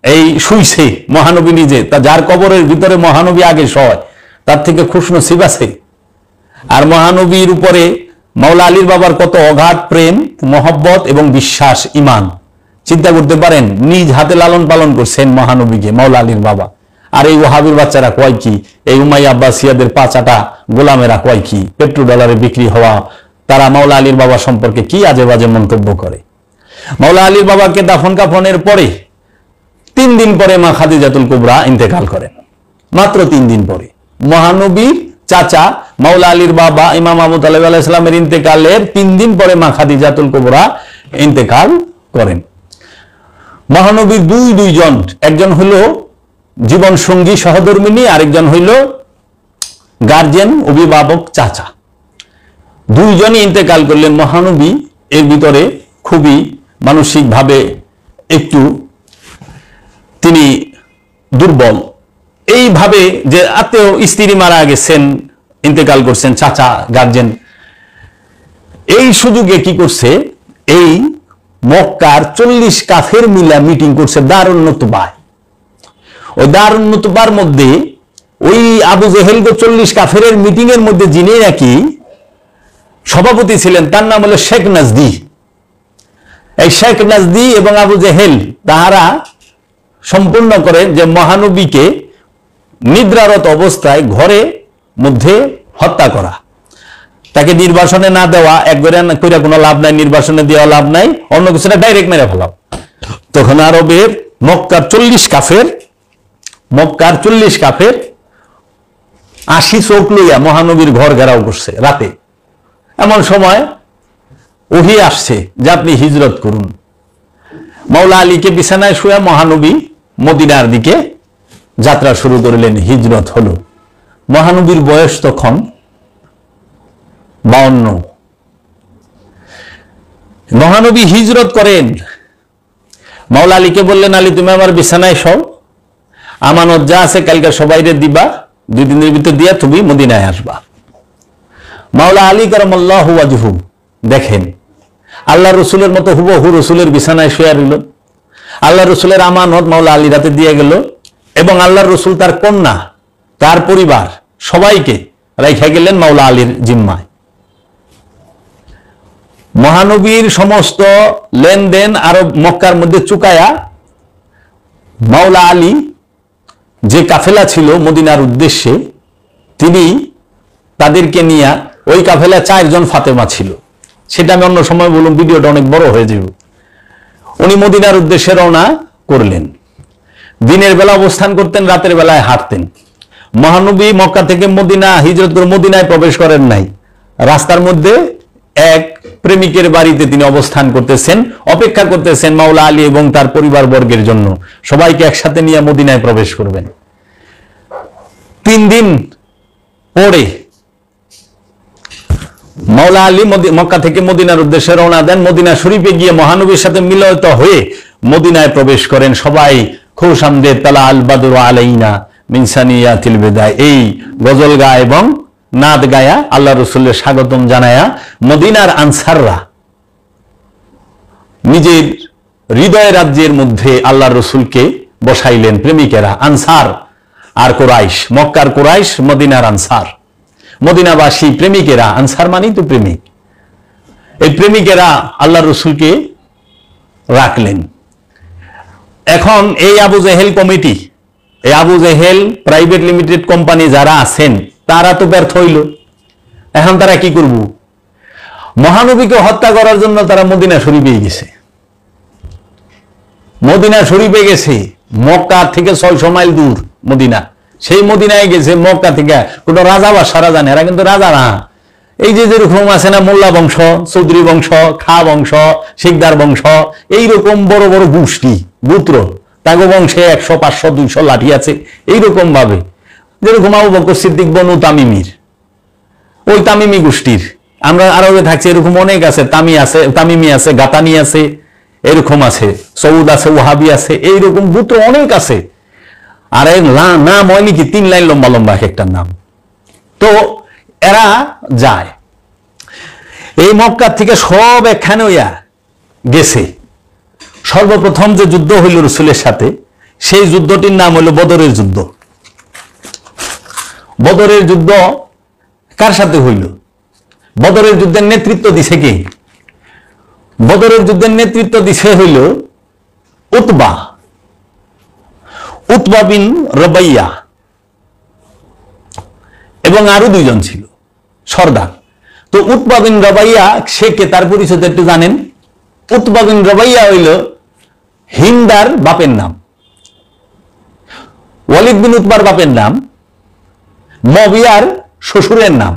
এই শুইছে মহানবী নিজে। তা যার কবরের ভিতরে মহানবী আগে শয় তার থেকে খুশনসিব আছে। আর মহানবীর উপরে মাওলা আলীর বাবার কত অগাধ প্রেম, মহব্বত এবং বিশ্বাস, ইমান। চিন্তা করতে পারেন, নিজ হাতে লালন পালন করছেন মহানবীকে মাওলা আলীর বাবা। আর এই ওহাবির বাচ্চারা কয় কি, এই উমাইয়া আব্বাসিয়াদের 5 গোলামেরা কয় কি, $1 বিক্রি হওয়া, তারা মাওলা আলীর বাবা সম্পর্কে কি আজে বাজে মন্তব্য করে। মাওলা আলীর বাবাকে দাফন কাফনের পরে 3 দিন পরে মা খাদিজাতুল কুবরা ইন্তেকাল করেন। মাত্র 3 দিন পরে মহানবীর চাচা মাওলা আলীর বাবা ইমাম আবু তালিব আলাইহিস সালামের ইন্তেকালের 3 দিন পরে মা খাদিজাতুল কুবরা ইন্তেকাল করেন। মহানবীর দুইজন, একজন হলো জীবন সঙ্গী সহধর্মিনী, আরেকজন হইল গার্জেন, অভিভাবক, চাচা। দুইজনই ইন্তেকাল করলেন। মহানবী এর ভিতরে খুবই মানসিকভাবে একটু তিনি দুর্বল। এইভাবে যে আত্মীয় স্ত্রী মারা গেছেন, ইন্তেকাল করছেন, চাচা গার্জেন, এই সুযোগে কি করছে, এই মক্কার 40 কাফের মিলা মিটিং করছে দারুন নতুবায়। ওই দারুন নতুবার মধ্যে ওই আবু জেহেল 40 কাফের মিটিং এর মধ্যে যিনি নাকি সভাপতি ছিলেন, তার নাম হলো শেখ নাজদি। এই শেখ নাজদি এবং আবু জেহেল তাহারা সম্পূর্ণ করেন যে মহানবীকে নিদ্রারত অবস্থায় ঘরে মধ্যে হত্যা করা, তাকে নির্বাসনে না দেওয়া, একবারে কইরা কোনো লাভ নাই, নির্বাসনে দেওয়া লাভ নাই, অন্য কিছুটা ডাইরেক্ট মেরে ফেলাও। তখন আরবের মক্কার 40 কাফের 80 চোখ লইয়া মহানবীর ঘর ঘেরাও করছে রাতে। এমন সময় ওহী আসছে যে আপনি হিজরত করুন। মাওলা আলীকে বিছানায় শুয়ে মহানবী মদিনার দিকে যাত্রা শুরু করলেন, হিজরত হলো। মহানবীর বয়স তখন 52। মহানবী হিজরত করেন। মাওলা আলীকে বললেন, আলী তুমি আমার বিছানায় শোও, আমানত যা আছে কালকে সবাইরে দিবা, 2 দিনের ভিতর দিয়া তুমি মদিনায় আসবা। মাওলা আলী কারামাল্লাহু ওয়াজহু দেখেন আল্লাহ রসুলের মতো হুবহু রসুলের বিছানায় শুয়ে রইল। আল্লাহ রসুলের আমানত মাওলা আলী রাতে দিয়ে গেল এবং আল্লাহ রসুল তার কন্যা, তার পরিবার সবাইকে রাইখা গেলেন মাওলা আলীর জিম্মায়। মহানবীর সমস্ত লেনদেন আরব মক্কার মধ্যে চুকায়া মাওলা আলী যে কাফেলা ছিল মদিনার উদ্দেশ্যে, তিনি তাদেরকে নিয়ে, ওই কাফেলা 4 জন ফাতেমা ছিল, সেটা আমি অন্য সময় বলুন, ভিডিওটা অনেক বড় হয়ে যাবে। উনি মদিনার উদ্দেশ্যে রওনা করলেন। দিনের বেলা অবস্থান করতেন, রাতের বেলায় হাঁটতেন। মহানবী মক্কা থেকে মদিনা হিজরত করে মদিনায় প্রবেশ করেন নাই, রাস্তার মধ্যে এক প্রেমিকের বাড়িতে তিনি অবস্থান করতেছেন, অপেক্ষা করতেছেন মাওলা আলী এবং তার পরিবার বর্গের জন্য, সবাইকে একসাথে নিয়ে মদিনায় প্রবেশ করবেন। 3 দিন পরে মাওলা আলী মক্কা থেকে মদিনার উদ্দেশ্যে রওনা দেন। মদিনা শরীফে গিয়ে মহানবীর সাথে মিলিত হয়ে মদিনায় প্রবেশ করেন। সবাই খুশ আমদে তালা আল বাদর আলাইনা মিন সানিয়াতিল বিদা, এই গজল গায় এবং নাদ গায়া আল্লাহ রসুলের স্বাগতম জানায়া মদিনার আনসাররা নিজের হৃদয় রাজ্যের মধ্যে আল্লাহ রসুলকে বসাইলেন। প্রেমিকেরা আনসার আর কুরাইশ, মক্কার কুরাইশ, মদিনার আনসার, মদিনাবাসী প্রেমিকেরা, আনসার মানেই তো প্রেমিক, এই প্রেমিকেরা আল্লাহ রসুলকে রাখলেন। এখন এই আবু জেহেল কমিটি, এই Abu Jahl private limited company যারা আছেন তারা তো ব্যর্থ হইল। এখন তারা কি করব? মহানবীকে হত্যা করার জন্য তারা মদিনা শরীফে গেছে। মদিনা শরীফে গেছে, মক্কা থেকে 600 মাইল দূর মদিনা। সেই মদিনায় গেছে মক্কা থেকে কোনো রাজা বা সারা জানে, এরা কিন্তু রাজা না। এই যে যেরকম আছে না মোল্লা বংশ, চৌধুরী বংশ, খা বংশ, শিকদার বংশ, এইরকম বড় বড় গোষ্ঠী গোত্র, তাগো বংশে 100, 500, 200 লাঠি আছে। এইরকম ভাবে যেরকম আবু বকর সিদ্দিক বনু তামিমির, ওই তামিমি গোষ্ঠীর। আমরা আরবে থাকছি এরকম অনেক আছে, তামিমি আছে, গাতানি আছে, এরকম আছে, সৌদ আছে, ওহাবি আছে, এইরকম গোত্র অনেক আছে। আর নাম হয় নাকি 3 লাইন লম্বা লম্বা এক একটা নাম। তো এরা যায় এই মক্কা থেকে সব একখানে হইয়া গেছে। সর্বপ্রথম যে যুদ্ধ হইল রসুলের সাথে, সেই যুদ্ধটির নাম হইল বদরের যুদ্ধ। বদরের যুদ্ধ কার সাথে হইল? বদরের যুদ্ধের নেতৃত্ব দিছে কে? বদরের যুদ্ধের নেতৃত্ব দিছে হইল উতবা বিন রবাইয়া, এবং আরো 2 জন ছিল সর্দার। তো উতবা বিন রবাইয়া সে কে, তার পরিচয় একটু জানেন? উতবা বিন রবাইয়া হইল হিন্দার বাপের নাম, ওয়ালিদ বিন উতবার বাপের নাম, মুয়াবিয়ার শ্বশুরের নাম।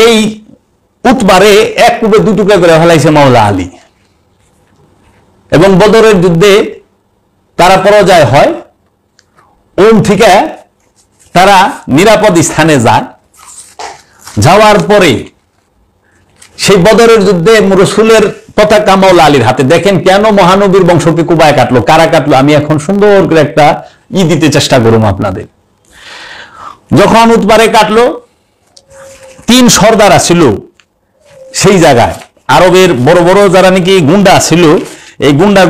এই উতবারে এক কূপে 2 টুকরা করে ফেলাইছে মাওলা আলী, এবং বদরের যুদ্ধে তারা পরাজয় হয়। ওম থেকে তারা নিরাপদ স্থানে যায়। যাওয়ার পরে সেই বদরের যুদ্ধে রসুলের পতাকা মাওলা আলীর হাতে। দেখেন কেন মহানবীর বংশকে কুবায় কাটলো, কারা কাটলো, আমি এখন সুন্দর করে একটা দিতে চেষ্টা করব আপনাদের। যখন উতবারে কাটলো, 3 সর্দার ছিল সেই জায়গায়, আরবের বড় বড় যারা নাকি গুন্ডা ছিল, এই গুন্ডা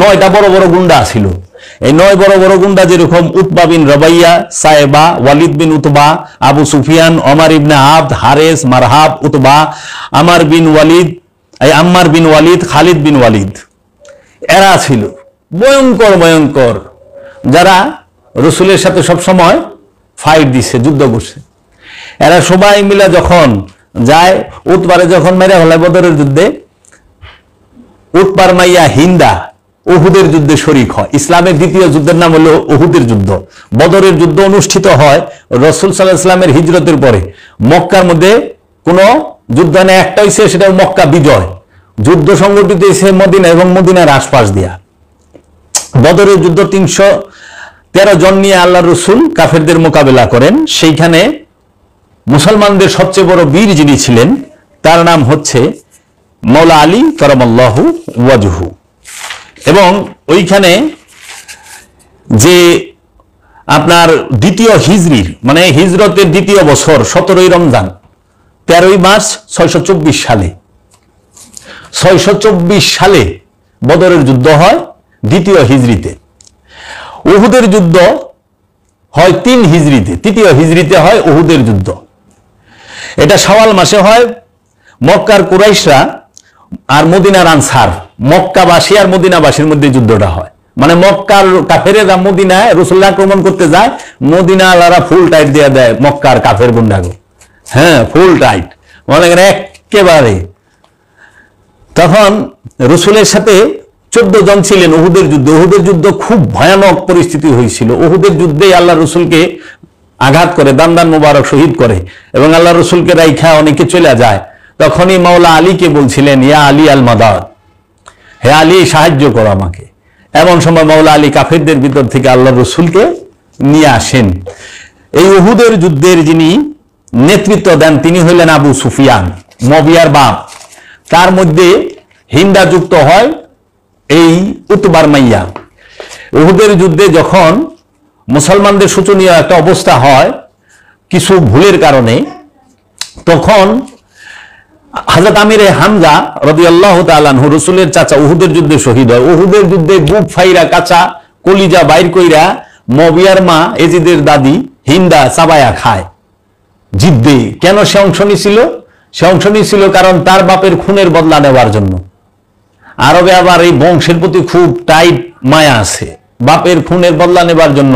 9টা বড় বড় গুন্ডা ছিল। এই 9 বড় বড় গুন্ডা যেরকম উতবা বিন রবাইয়া, সায়েবা, ওয়ালিদ বিন উতবা, আবু সুফিয়ান, ওমর ইবনে আবদ, হারেস, মারহাব, উতবা, আম্মার বিন ওয়ালিদ, খালিদ বিন ওয়ালিদ, এরা ছিল ভয়ঙ্কর ভয়ঙ্কর, যারা রসুলের সাথে সব সময় ফাইট দিছে, যুদ্ধ করছে। এরা সবাই মিলে যখন যায়, উতবারে যখন মেরে হলে বদরের যুদ্ধে, উতবার মাইয়া হিন্দা উহুদের যুদ্ধে শরীক হয়। ইসলামের দ্বিতীয় যুদ্ধের নাম হলো উহুদের যুদ্ধ। বদরের যুদ্ধ অনুষ্ঠিত হয় রাসূল সাল্লাল্লাহু আলাইহি ওয়াসাল্লামের হিজরতের পরে। মক্কার মধ্যে কোন যুদ্ধ না, একটা হইছে, সেটা মক্কা বিজয়। যুদ্ধ সংগঠিত হয়েছে মদিনা এবং মদিনার আশপাশ দিয়া। বদরের যুদ্ধ 313 জন নিয়ে আল্লাহর রাসূল কাফেরদের মোকাবেলা করেন। সেইখানে মুসলমানদের সবচেয়ে বড় বীর যিনি ছিলেন, তার নাম হচ্ছে মাওলা আলী কারামাল্লাহু ওয়াজহু। এবং ওইখানে যে আপনার দ্বিতীয় হিজরির, মানে হিজরতের দ্বিতীয় বছর, 17ই রমজান, 13ই মার্চ 624 সালে, 624 সালে বদরের যুদ্ধ হয় দ্বিতীয় হিজরিতে। উহুদের যুদ্ধ হয় 3 হিজরিতে, তৃতীয় হিজরিতে হয় উহুদের যুদ্ধ। এটা শাওয়াল মাসে হয়। মক্কার কুরাইশরা আর মদিনার আনসার, মক্কাবাসী আর মদিনাবাসীর মধ্যে যুদ্ধটা হয়। মানে মক্কার কাফেরেরা মদিনায় রাসূলুল্লাহ আক্রমণ করতে যায়, মদিনা আলারা ফুল টাইট দিয়ে দেয় মক্কার কাফের গুন্ডাগো। হ্যাঁ, ফুল টাইট, মনে করেন একেবারে। তখন রাসূলের সাথে 14 জন ছিলেন উহুদের যুদ্ধে। উহুদের যুদ্ধ খুব ভয়ানক পরিস্থিতি হয়েছিল। উহুদের যুদ্ধে আল্লাহ রাসূলকে আঘাত করে, দান মুবারক শহীদ করে, এবং আল্লাহ রাসূলকে রাইখা অনেকে চলে যায়। তখনই মাওলা আলীকে বলছিলেন, ইয়া আলী আল মাদাদ, হে আলী সাহায্য করো আমাকে। এমন সময় মাওলা আলী কাফেরদের ভিতর থেকে আল্লাহ রাসূলকে নিয়ে আসেন। এই উহুদের যুদ্ধের যিনি নেতৃত্ব দেন, তিনি হইলেন আবু সুফিয়ান, মুয়াবিয়ার বাপ। তার মধ্যে হিন্দা যুক্ত হয় এই উতবার মাইয়া। উহুদের যুদ্ধে যখন মুসলমানদের শোচনীয় একটা অবস্থা হয় কিছু ভুলের কারণে, তখন হযরত আমিরে হামজা রাদিয়াল্লাহু তাআলা আনহু, রাসূলের চাচা, উহুদের যুদ্ধে শহীদ হয়। উহুদের যুদ্ধে বুক ফাইরা কাঁচা কলিজা বাইর কইরা মুয়াবিয়ার মা এজিদের দাদি হিন্দা চাবায়া খায় জিদ্দে। কেন সে অংশ নিছিল? সে অংশ নিছিল কারণ তার বাপের খুনের বদলা নেওয়ার জন্য। আরবে আবার এই বংশের প্রতি খুব টাইট মায়া আছে, বাপের খুনের বদলা নেবার জন্য।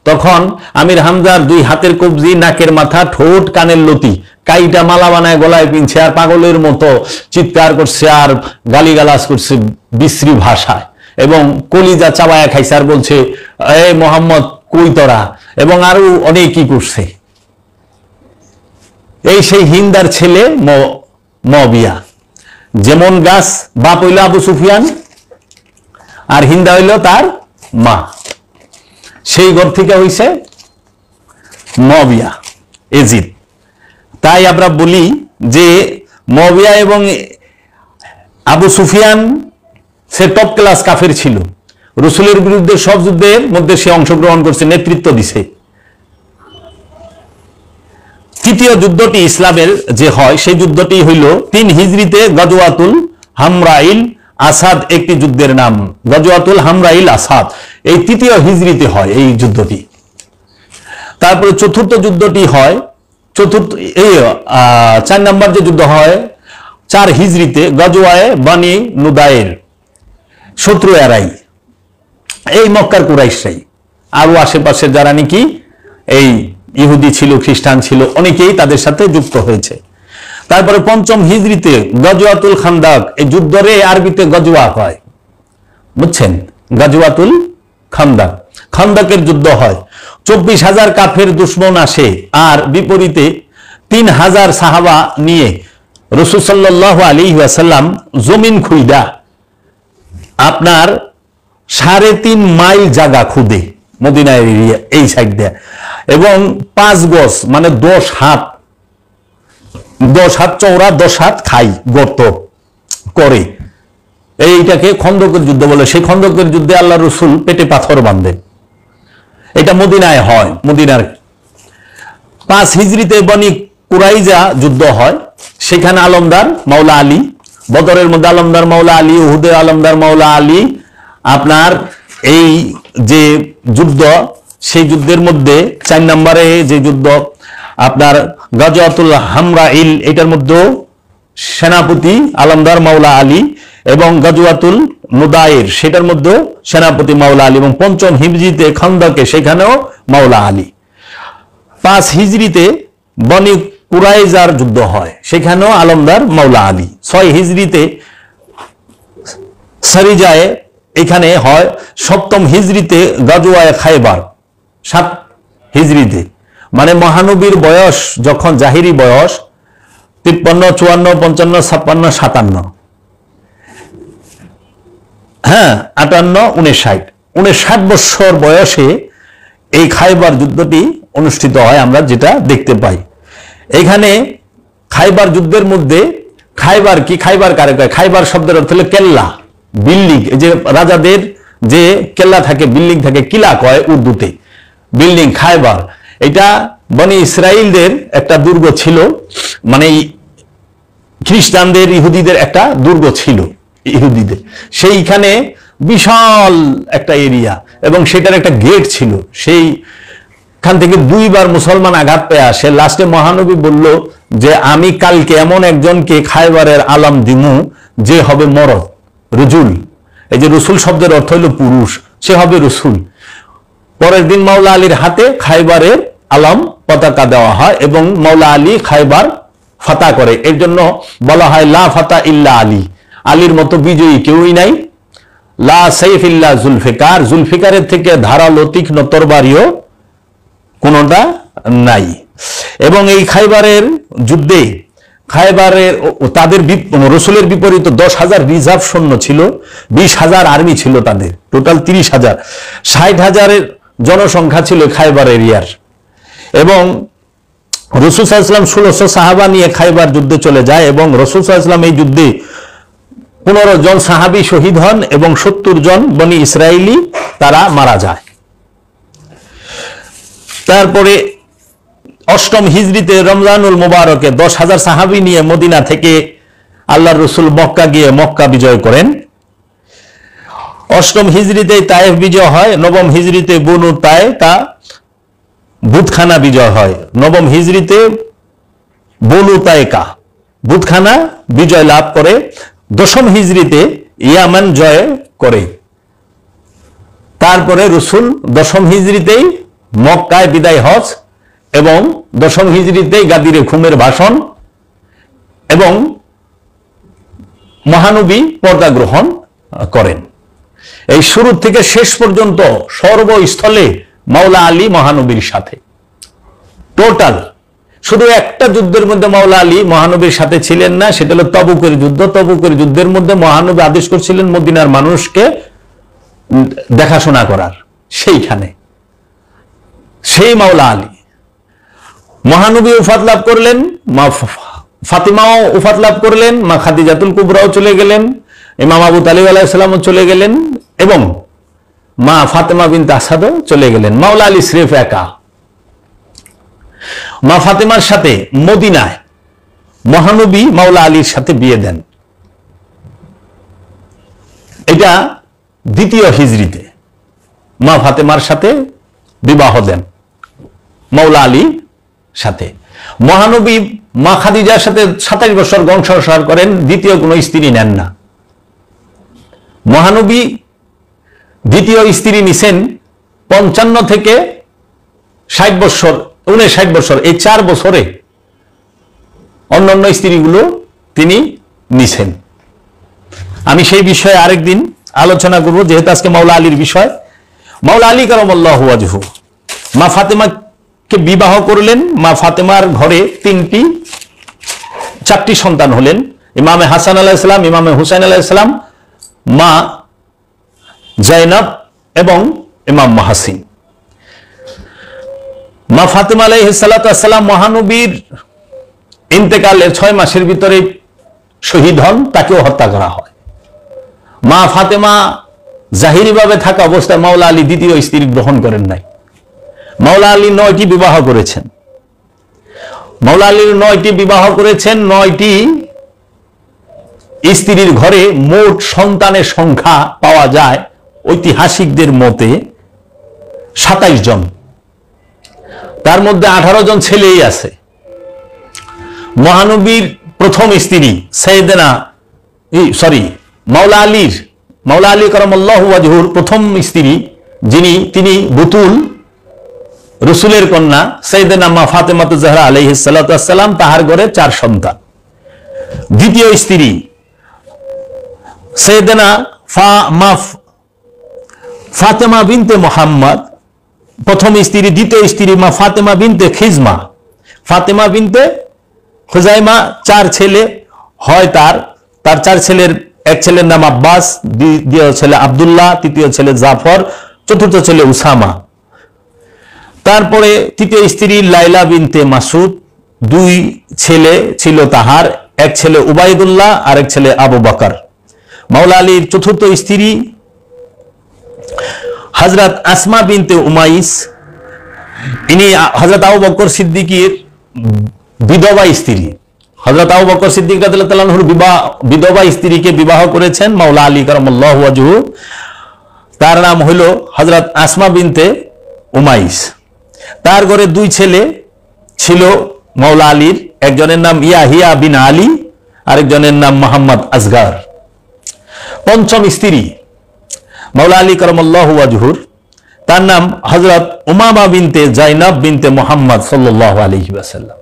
তখন আমির হামজার 2 হাতের কবজি, নাকের মাথা, ঠোঁট, কানের লতি কাইটা মালা বানায় গলায় পিনছে, আর পাগলের মতো চিৎকার করছে আর গালিগালাজ করছে বিশ্রী ভাষায়, এবং কলিজা চাবায়া খাইছে আর বলছে এ মোহাম্মদ কই তোরা, এবং আরো অনেক কি করছে। এই সেই হিন্দার ছেলে মুআবিয়া। যেমন গাছ, বাপ হইল আবু সুফিয়ান আর হিন্দা হইল তার মা, সেই ঘর থেকে হইছে মুআবিয়া, এজিদ। তাই আমরা বলি যে মুআবিয়া এবং আবু সুফিয়ান সে টপ ক্লাস কাফের ছিল, রসুলের বিরুদ্ধে সব যুদ্ধের মধ্যে সে অংশগ্রহণ করছে, নেতৃত্ব দিছে। তৃতীয় যুদ্ধটি ইসলামের যে হয় সেই যুদ্ধটি হইল 3 হিজরিতে গজওয়াতুল হামরাইল আসাদ, একটি যুদ্ধের নাম গজওয়াতুল হামরাইল আসাদ। এই 3য় হিজরিতে হয় এই যুদ্ধটি। তারপরে চতুর্থ যুদ্ধটি হয় এই 4 নম্বর যে যুদ্ধ হয় 4 হিজরিতে গজওয়ায়ে বানি নুদায়ের, শত্রু এরাই, এই মক্কার কুরাইশরাই, আরো আশেপাশে যারা নাকি এই ইহুদি ছিল, খ্রিস্টান ছিল, অনেকেই তাদের সাথে যুক্ত হয়েছে। তারপরে 5ম হিজরিতে গজওয়াতুল খান্দাক, এই যুদ্ধরে আরবিতে গজওয়া হয়, বুঝছেন, গজওয়াতুল খান্দাক, খান্দাকের যুদ্ধ হয়। 24,000 কাফের দুশমন আসে, আর বিপরীতে 3,000 সাহাবা নিয়ে রাসূল সাল্লাল্লাহু আলাইহি ওয়াসাল্লাম জমিন খুইদা আপনার 3.5 মাইল জায়গা খুদে মদিনার এরিয়া এই সাইড দিয়ে, এবং 5 গজ মানে 10 হাত চওড়া 10 হাত খাই গর্ত করে, এইটাকে খন্দকের যুদ্ধ বলে। সেই খন্দকের যুদ্ধে আল্লাহ রসুল পেটে পাথর বাঁধেন। এটা মদিনায় হয়। মদিনার 5 হিজরিতে বনি কুরাইজা যুদ্ধ হয়, সেখানে আলমদার মাওলা আলী, বদরের মধ্যে আলমদার মাওলা আলী, উহুদের আলমদার মাওলা আলী, আপনার এই যে যুদ্ধ, সেই যুদ্ধের মধ্যে 4 নম্বরে যে যুদ্ধ আপনার গজওয়াতুল হামরাইল, এটার মধ্যে সেনাপতি আলমদার মাওলা আলী, এবং গজওয়াতুল নুদায়ের সেটার মধ্যে সেনাপতি মাওলা আলী, এবং 5ম হিজরিতে খন্দকে সেখানেও মাওলা আলী। 5 হিজরিতে বনি কুরাইজার যুদ্ধ হয়, সেখানেও আলমদার মাওলা আলী। 6 হিজরিতে সারিজায়ে এখানে হয়। 7ম হিজরিতে গজওয়ায়ে খায়বার, 7 হিজরিতে, মানে মহানবীর বয়স যখন জাহিরি বয়স 53, 54, 55, 56, 57, হ্যাঁ 58, 59 বছর বয়সে এই খায়বার যুদ্ধটি অনুষ্ঠিত হয়, আমরা যেটা দেখতে পাই। এখানে খায়বার যুদ্ধের মধ্যে খায়বার কি, খায়বার কারে কয়? খায়বার শব্দের অর্থ হলো কেল্লা, বিল্ডিং। এই যে রাজাদের যে কেল্লা থাকে, বিল্ডিং থাকে, কিলা কয় উর্দুতে, বিল্ডিং। খায়বার এটা বনি ইসরাইলদের একটা দুর্গ ছিল, মানে খ্রিস্টানদের ইহুদিদের একটা দুর্গ ছিল ইহুদিদের, সেইখানে বিশাল একটা এরিয়া, এবং সেটার একটা গেট ছিল। সেইখান থেকে 2 বার মুসলমান আঘাত পেয়ে আসে। লাস্টে মহানবী বলল যে আমি কালকে এমন একজনকে খায়বারের আলাম দিমু যে হবে মরদ, রজুল। এই যে রসুল শব্দের অর্থ হলো পুরুষ, সে হবে রসুল। পরের দিন মাওলা আলীর হাতে খায়বারের আলাম পতাকা দেওয়া হয়, এবং মাওলা আলী খায়বার ফাতা করে। এর জন্য বলা হয় লা ফাতা ইল্লা আলী, আলীর মতো বিজয়ী কেউই নাই। লা সাইফ ইল্লা জুলফিকার, জুলফিকারের থেকে ধারালো তীক্ষ্ণ তরবারিও কোনটা নাই। এবং এই খায়বারের যুদ্ধে খায়বারের তাদের রসুলের বিপরীত 10,000 রিজার্ভ সৈন্য ছিল, 20,000 আর্মি ছিল, তাদের টোটাল 30,000, 60,000 জনসংখ্যা ছিল খায়বার এরিয়ার। এবং রাসূল সাল্লাল্লাহু আলাইহি ওয়াসাল্লাম 1600 সাহাবা নিয়ে খায়বার যুদ্ধে চলে যায়, এবং রাসূল সাল্লাল্লাহু আলাইহি ওয়াসাল্লাম এই যুদ্ধে 15 জন সাহাবী শহীদ হন, এবং 70 জন বনি ইসরাইলি তারা মারা যায়। তারপরে 8ম হিজরিতে রমজানুল মুবারকে 10,000 সাহাবী নিয়ে মদিনা থেকে আল্লাহর রসুল মক্কা গিয়ে মক্কা বিজয় করেন। 8ম হিজরিতে তায়েফ বিজয় হয়। 9ম হিজরিতে বনু তায়েকা বুতখানা বিজয় হয়। 9ম হিজরিতে বনু তায়েকা বুতখানা বিজয় লাভ করে। 10ম হিজরিতে ইয়ামান জয় করে। তারপরে রসুল 10ম হিজরিতেই মক্কায় বিদায় হজ এবং 10ম হিজরিতেই গাদিরে খুমের ভাষণ এবং মহানবী পর্দা গ্রহণ করেন। এই শুরু থেকে শেষ পর্যন্ত সর্বস্থলে মাওলা আলী মহানবীর সাথে। টোটাল শুধু একটা যুদ্ধের মধ্যে মাওলা আলী মহানবীর সাথে ছিলেন না, সেটা হলো তবুকের যুদ্ধ। তবুকের যুদ্ধের মধ্যে মহানবী আদেশ করছিলেন মদিনার মানুষকে দেখাশোনা করার, সেইখানে সেই মাওলা আলী। মহানবী উফাত লাভ করলেন, মা ফাতিমাও উফাত লাভ করলেন, মা খাদিজাতুল কুবরাও চলে গেলেন, ইমাম আবু তালিব আলাইহিস সালামও চলে গেলেন এবং মা ফাতেমা বিনতে আসাদও চলে গেলেন। মাওলা আলী স্রেফ একা। মা ফাতেমার সাথে মদিনায় মহানবী মাওলা আলীর সাথে বিয়ে দেন। এটা 2য় হিজরিতে মা ফাতেমার সাথে বিবাহ দেন মাওলা আলীর সাথে। মহানবী মা খাদিজার সাথে 27 বছর সংসার করেন, দ্বিতীয় কোনো স্ত্রী নেন না। মহানবী দ্বিতীয় স্ত্রী নিছেন 55 থেকে 60 বছর, 59 বছর, এই 4 বছরে অন্যান্য স্ত্রীগুলো তিনি নিছেন। আমি সেই বিষয়ে আরেকদিন আলোচনা করব, যেহেতু আজকে মাওলা আলীর বিষয়। মাওলা আলী কারামাল্লাহু ওয়াজহু মা ফাতেমাকে বিবাহ করলেন। মা ফাতেমার ঘরে 4টি সন্তান হলেন, ইমামে হাসান আলাইহিস সালাম, ইমামে হুসাইন আলাইহিস সালাম, মা জাইনাব এবং ইমাম মাহাসিন। মা ফাতেমা আলাইহিস সালাতু ওয়াস সালাম মহানবীর ইন্তেকালের 6 মাসের ভিতরে শহীদ হন, তাকেও হত্যা করা হয়। মা ফাতেমা জাহিরিভাবে থাকা অবস্থায় মাওলা আলী দ্বিতীয় স্ত্রী গ্রহণ করেন নাই। মাওলা আলী 9টি বিবাহ করেছেন। মাওলা আলীর 9টি বিবাহ করেছেন। 9টি স্ত্রীর ঘরে মোট সন্তানের সংখ্যা পাওয়া যায় ঐতিহাসিকদের মতে 27 জন। তার মধ্যে 18 জন ছেলেই আছে। মহানবীর প্রথম স্ত্রী মাওলা আলী কারামাল্লাহু ওয়াজহুর প্রথম স্ত্রী তিনি বুতুল রসুলের কন্যা সাইয়েদানা মা ফাতেমাতু জাহরা আলাইহিস সালাতু ওয়াস সালাম, তাহার ঘরে 4 সন্তান। দ্বিতীয় স্ত্রী সাইয়েদানা ফাতেমা বিনতে মুহাম্মদ, প্রথম স্ত্রী। দ্বিতীয় স্ত্রী মা ফাতেমা বিনতে খিজমা, ফাতেমা বিনতে খুজাইমা। 4 ছেলে হয় তার 4 ছেলের এক ছেলের নাম আব্বাস, দ্বিতীয় ছেলে আব্দুল্লাহ, তৃতীয় ছেলে জাফর, চতুর্থ ছেলে উসামা। তারপরে তৃতীয় স্ত্রী লাইলা বিনতে মাসুদ, 2 ছেলে ছিল তাহার, এক ছেলে উবাইদুল্লাহ আর এক ছেলে আবু বকর। মাওলা আলীর চতুর্থ স্ত্রী হযরত আসমা বিনতে উমাইস, ইনি হযরত আবু বকর সিদ্দিকীর বিধবা স্ত্রী। হযরত আবু বকর সিদ্দিক রাদিয়াল্লাহু তাআলা আনহুর বিধবা স্ত্রীকে বিবাহ করেছেন মাওলা আলী কারামাল্লাহু ওয়াজহু। তার নাম হইল হযরত আসমা বিনতে উমাইস। তার ঘরে 2 ছেলে ছিল মাওলা আলীর, একজনের নাম ইয়াহিয়া বিন আলী, আরেকজনের নাম মোহাম্মদ আসগার। পঞ্চম স্ত্রী মাওলা আলী কারামাল্লাহু ওয়াজহুর, তার নাম হযরত উমামা বিনতে জাইনাব বিনতে মুহাম্মদ সাল্লাল্লাহু আলাইহি ওয়াসাল্লাম,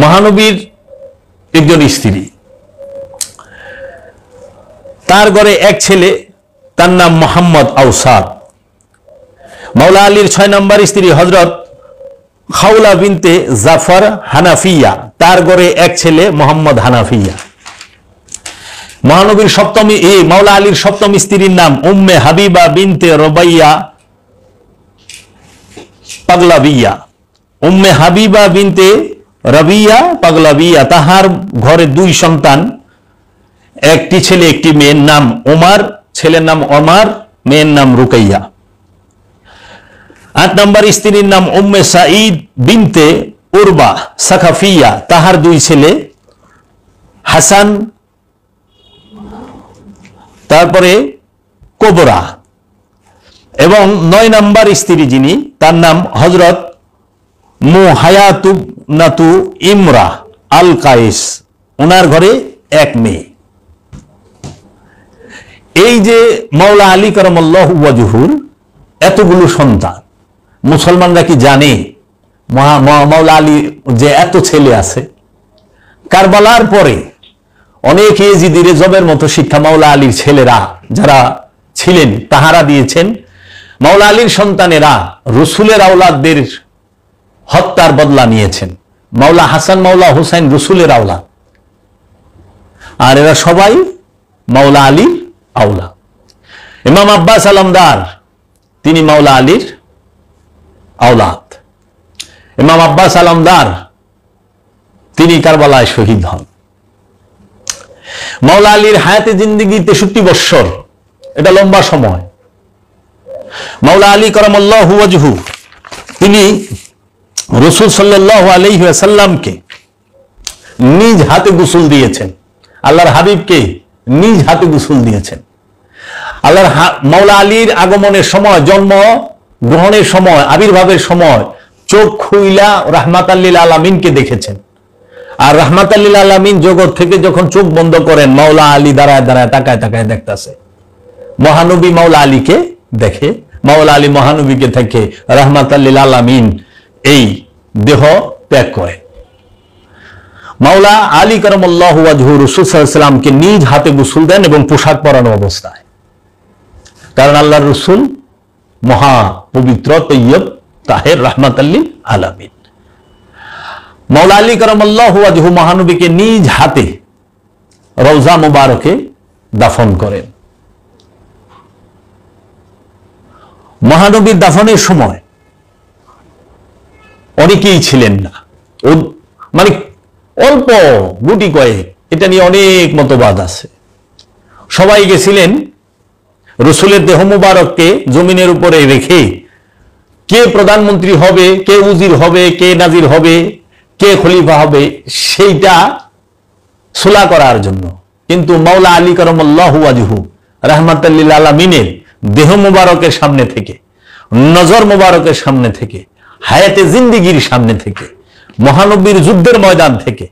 মহানবীর একজন স্ত্রী। তার ঘরে এক ছেলে, তার নাম মোহাম্মদ আওসাদ। মাওলা আলীর 6 নম্বর স্ত্রী হযরত খাওলা বিনতে জাফর হানাফিয়া, তার ঘরে এক ছেলে মোহাম্মদ হানাফিয়া। মহানবীর মাওলা আলীর 7ম স্ত্রীর নাম উম্মে হাবিবা বিনতে রবাইয়া পাগলাবিয়া, উম্মে হাবিবা বিনতে রবিয়া পাগলাবিয়া। তাহার ঘরে 2 সন্তান, একটি ছেলে একটি মেয়ের নাম ওমর, ছেলের নাম ওমর, মেয়ের নাম রুকাইয়া। 8 নম্বর স্ত্রীর নাম উম্মে সাঈদ বিনতে উরবা সাকাফিয়া, তাহার 2 ছেলে হাসান, তারপরে কোবরা। এবং 9 নম্বর স্ত্রী যিনি, তার নাম হযরত মুহায়াতুবনাতু ইমরা আল কায়েস, ওনার ঘরে 1 মেয়ে। এই যে মাওলা আলী কারামাল্লাহু ওয়াজহুর এতগুলো সন্তান, মুসলমানরা কি জানে মাওলা আলী যে এত ছেলে আছে? কারবালার পরে অনেক ইয়েজিদি রেজবের মতো শিক্ষা মাওলা আলীর ছেলেরা যারা ছিলেন তাহারা দিয়েছেন। মাওলা আলীর সন্তানেরা রসুলের আওলাদদের হত্যার বদলা নিয়েছেন। মাওলা হাসান, মাওলা হুসাইন রসুলের আওলাদ, আর এরা সবাই মাওলা আলীর আওলাদ। ইমাম আব্বাস আলমদার তিনি মাওলা আলীর আওলাদ। ইমাম আব্বাস আলমদার তিনি কারবালায় শহীদ হন। মাওলা আলীর হায়াতে জিন্দেগি 63 বৎসর, এটা লম্বা সময়। মাওলা আলী কারামাল্লাহু ওয়াজহু তিনি রাসূল সাল্লাল্লাহু আলাইহি ওয়াসাল্লামকে নিজ হাতে গোসল দিয়েছেন। আল্লাহর হাবিবকে নিজ হাতে গোসল দিয়েছেন। আল্লাহর মাওলা আলীর আগমনের সময়, জন্ম গ্রহণের সময়, আবির্ভাবের সময় চোখ খুইলা রাহমাতাল লিল আলামিনকে দেখেছেন। আর রাহমাতাল লিল আলামিন জগৎ থেকে যখন চোখ বন্ধ করেন, মাওলা আলী দাঁড়ায় দাঁড়ায় তাকায় তাকায় দেখতেছে। মহানবী মাওলা আলীকে দেখে, মাওলা আলী মহানবীকে থেকে রাহমাতাল লিল আলামিন এই দেহ ত্যাগ করে। মাওলা আলী কারামাল্লাহু ওয়াজহু রাসূল সাল্লাল্লাহু আলাইহি ওয়াসাল্লামকে নিজ হাতে গোসল দেন এবং পোশাক পরানো অবস্থায়। কারণ আল্লাহর রাসূল মহা পবিত্র, তৈয়ব, তাহের, রাহমাতাল লিল আলামিন। মাওলা আলী কারামাল্লাহু ওয়াজহু মহানবীকে নিজ হাতে রওজা মুবারকে দাফন করেন। মহানবীর দাফনের সময় অনেকেই ছিলেন না, মানে অল্প গুটি কয়েক, এটা নিয়ে অনেক মতবাদ আছে। সবাই গেছিলেন রসুলের দেহ মুবারককে জমিনের উপরে রেখে কে প্রধানমন্ত্রী হবে, কে উজির হবে, কে নাজির হবে, কে খলিফা হবে সেইটা সুলা করার জন্য। কিন্তু মাওলা আলী কারামাল্লাহু ওয়াজহু রাহমাতাল লিল আলামিনের দেহ মুবারকের সামনে থেকে, নজর মুবারকের সামনে থেকে, হায়াতে জিন্দেগির সামনে থেকে, মহানবীর যুদ্ধের ময়দান থেকে,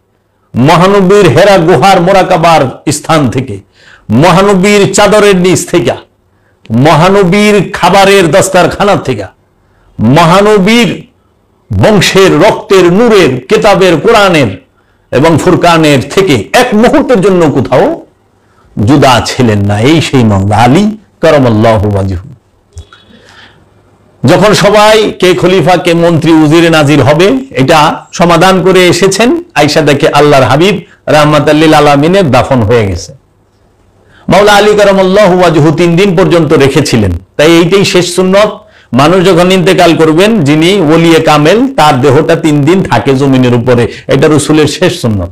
মহানবীর হেরা গুহার মোরাকাবার স্থান থেকে, মহানবীর চাদরের নিচ থেকে, মহানবীর খাবারের দস্তারখানা থেকে, মহানবীর বংশের রক্তের নূরের কিতাবের কোরআনের এবং ফুরকানের থেকে এক মুহূর্তের জন্য কোথাও জুদা ছিলেন না। এই সেই মাওলা আলী কারামাল্লাহু ওয়াজহু। যখন সবাই কে খলিফা, কে মন্ত্রী, উজিরে নাজির হবে এটা সমাধান করে এসেছেন, আয়েশা দেখে আল্লাহর হাবিব রাহমাতাল লিল আলামিনের দাফন হয়ে গেছে। মাওলা আলী কারামাল্লাহু ওয়াজহু 3 দিন পর্যন্ত রেখেছিলেন। তাই এইটাই শেষ সুন্নত। মানুষ যখন ইন্তেকাল করবেন, যিনি ওলিয়ে কামেল, তার দেহটা 3 দিন থাকে জমিনের উপরে, এটা রাসূলের শেষ সুন্নত।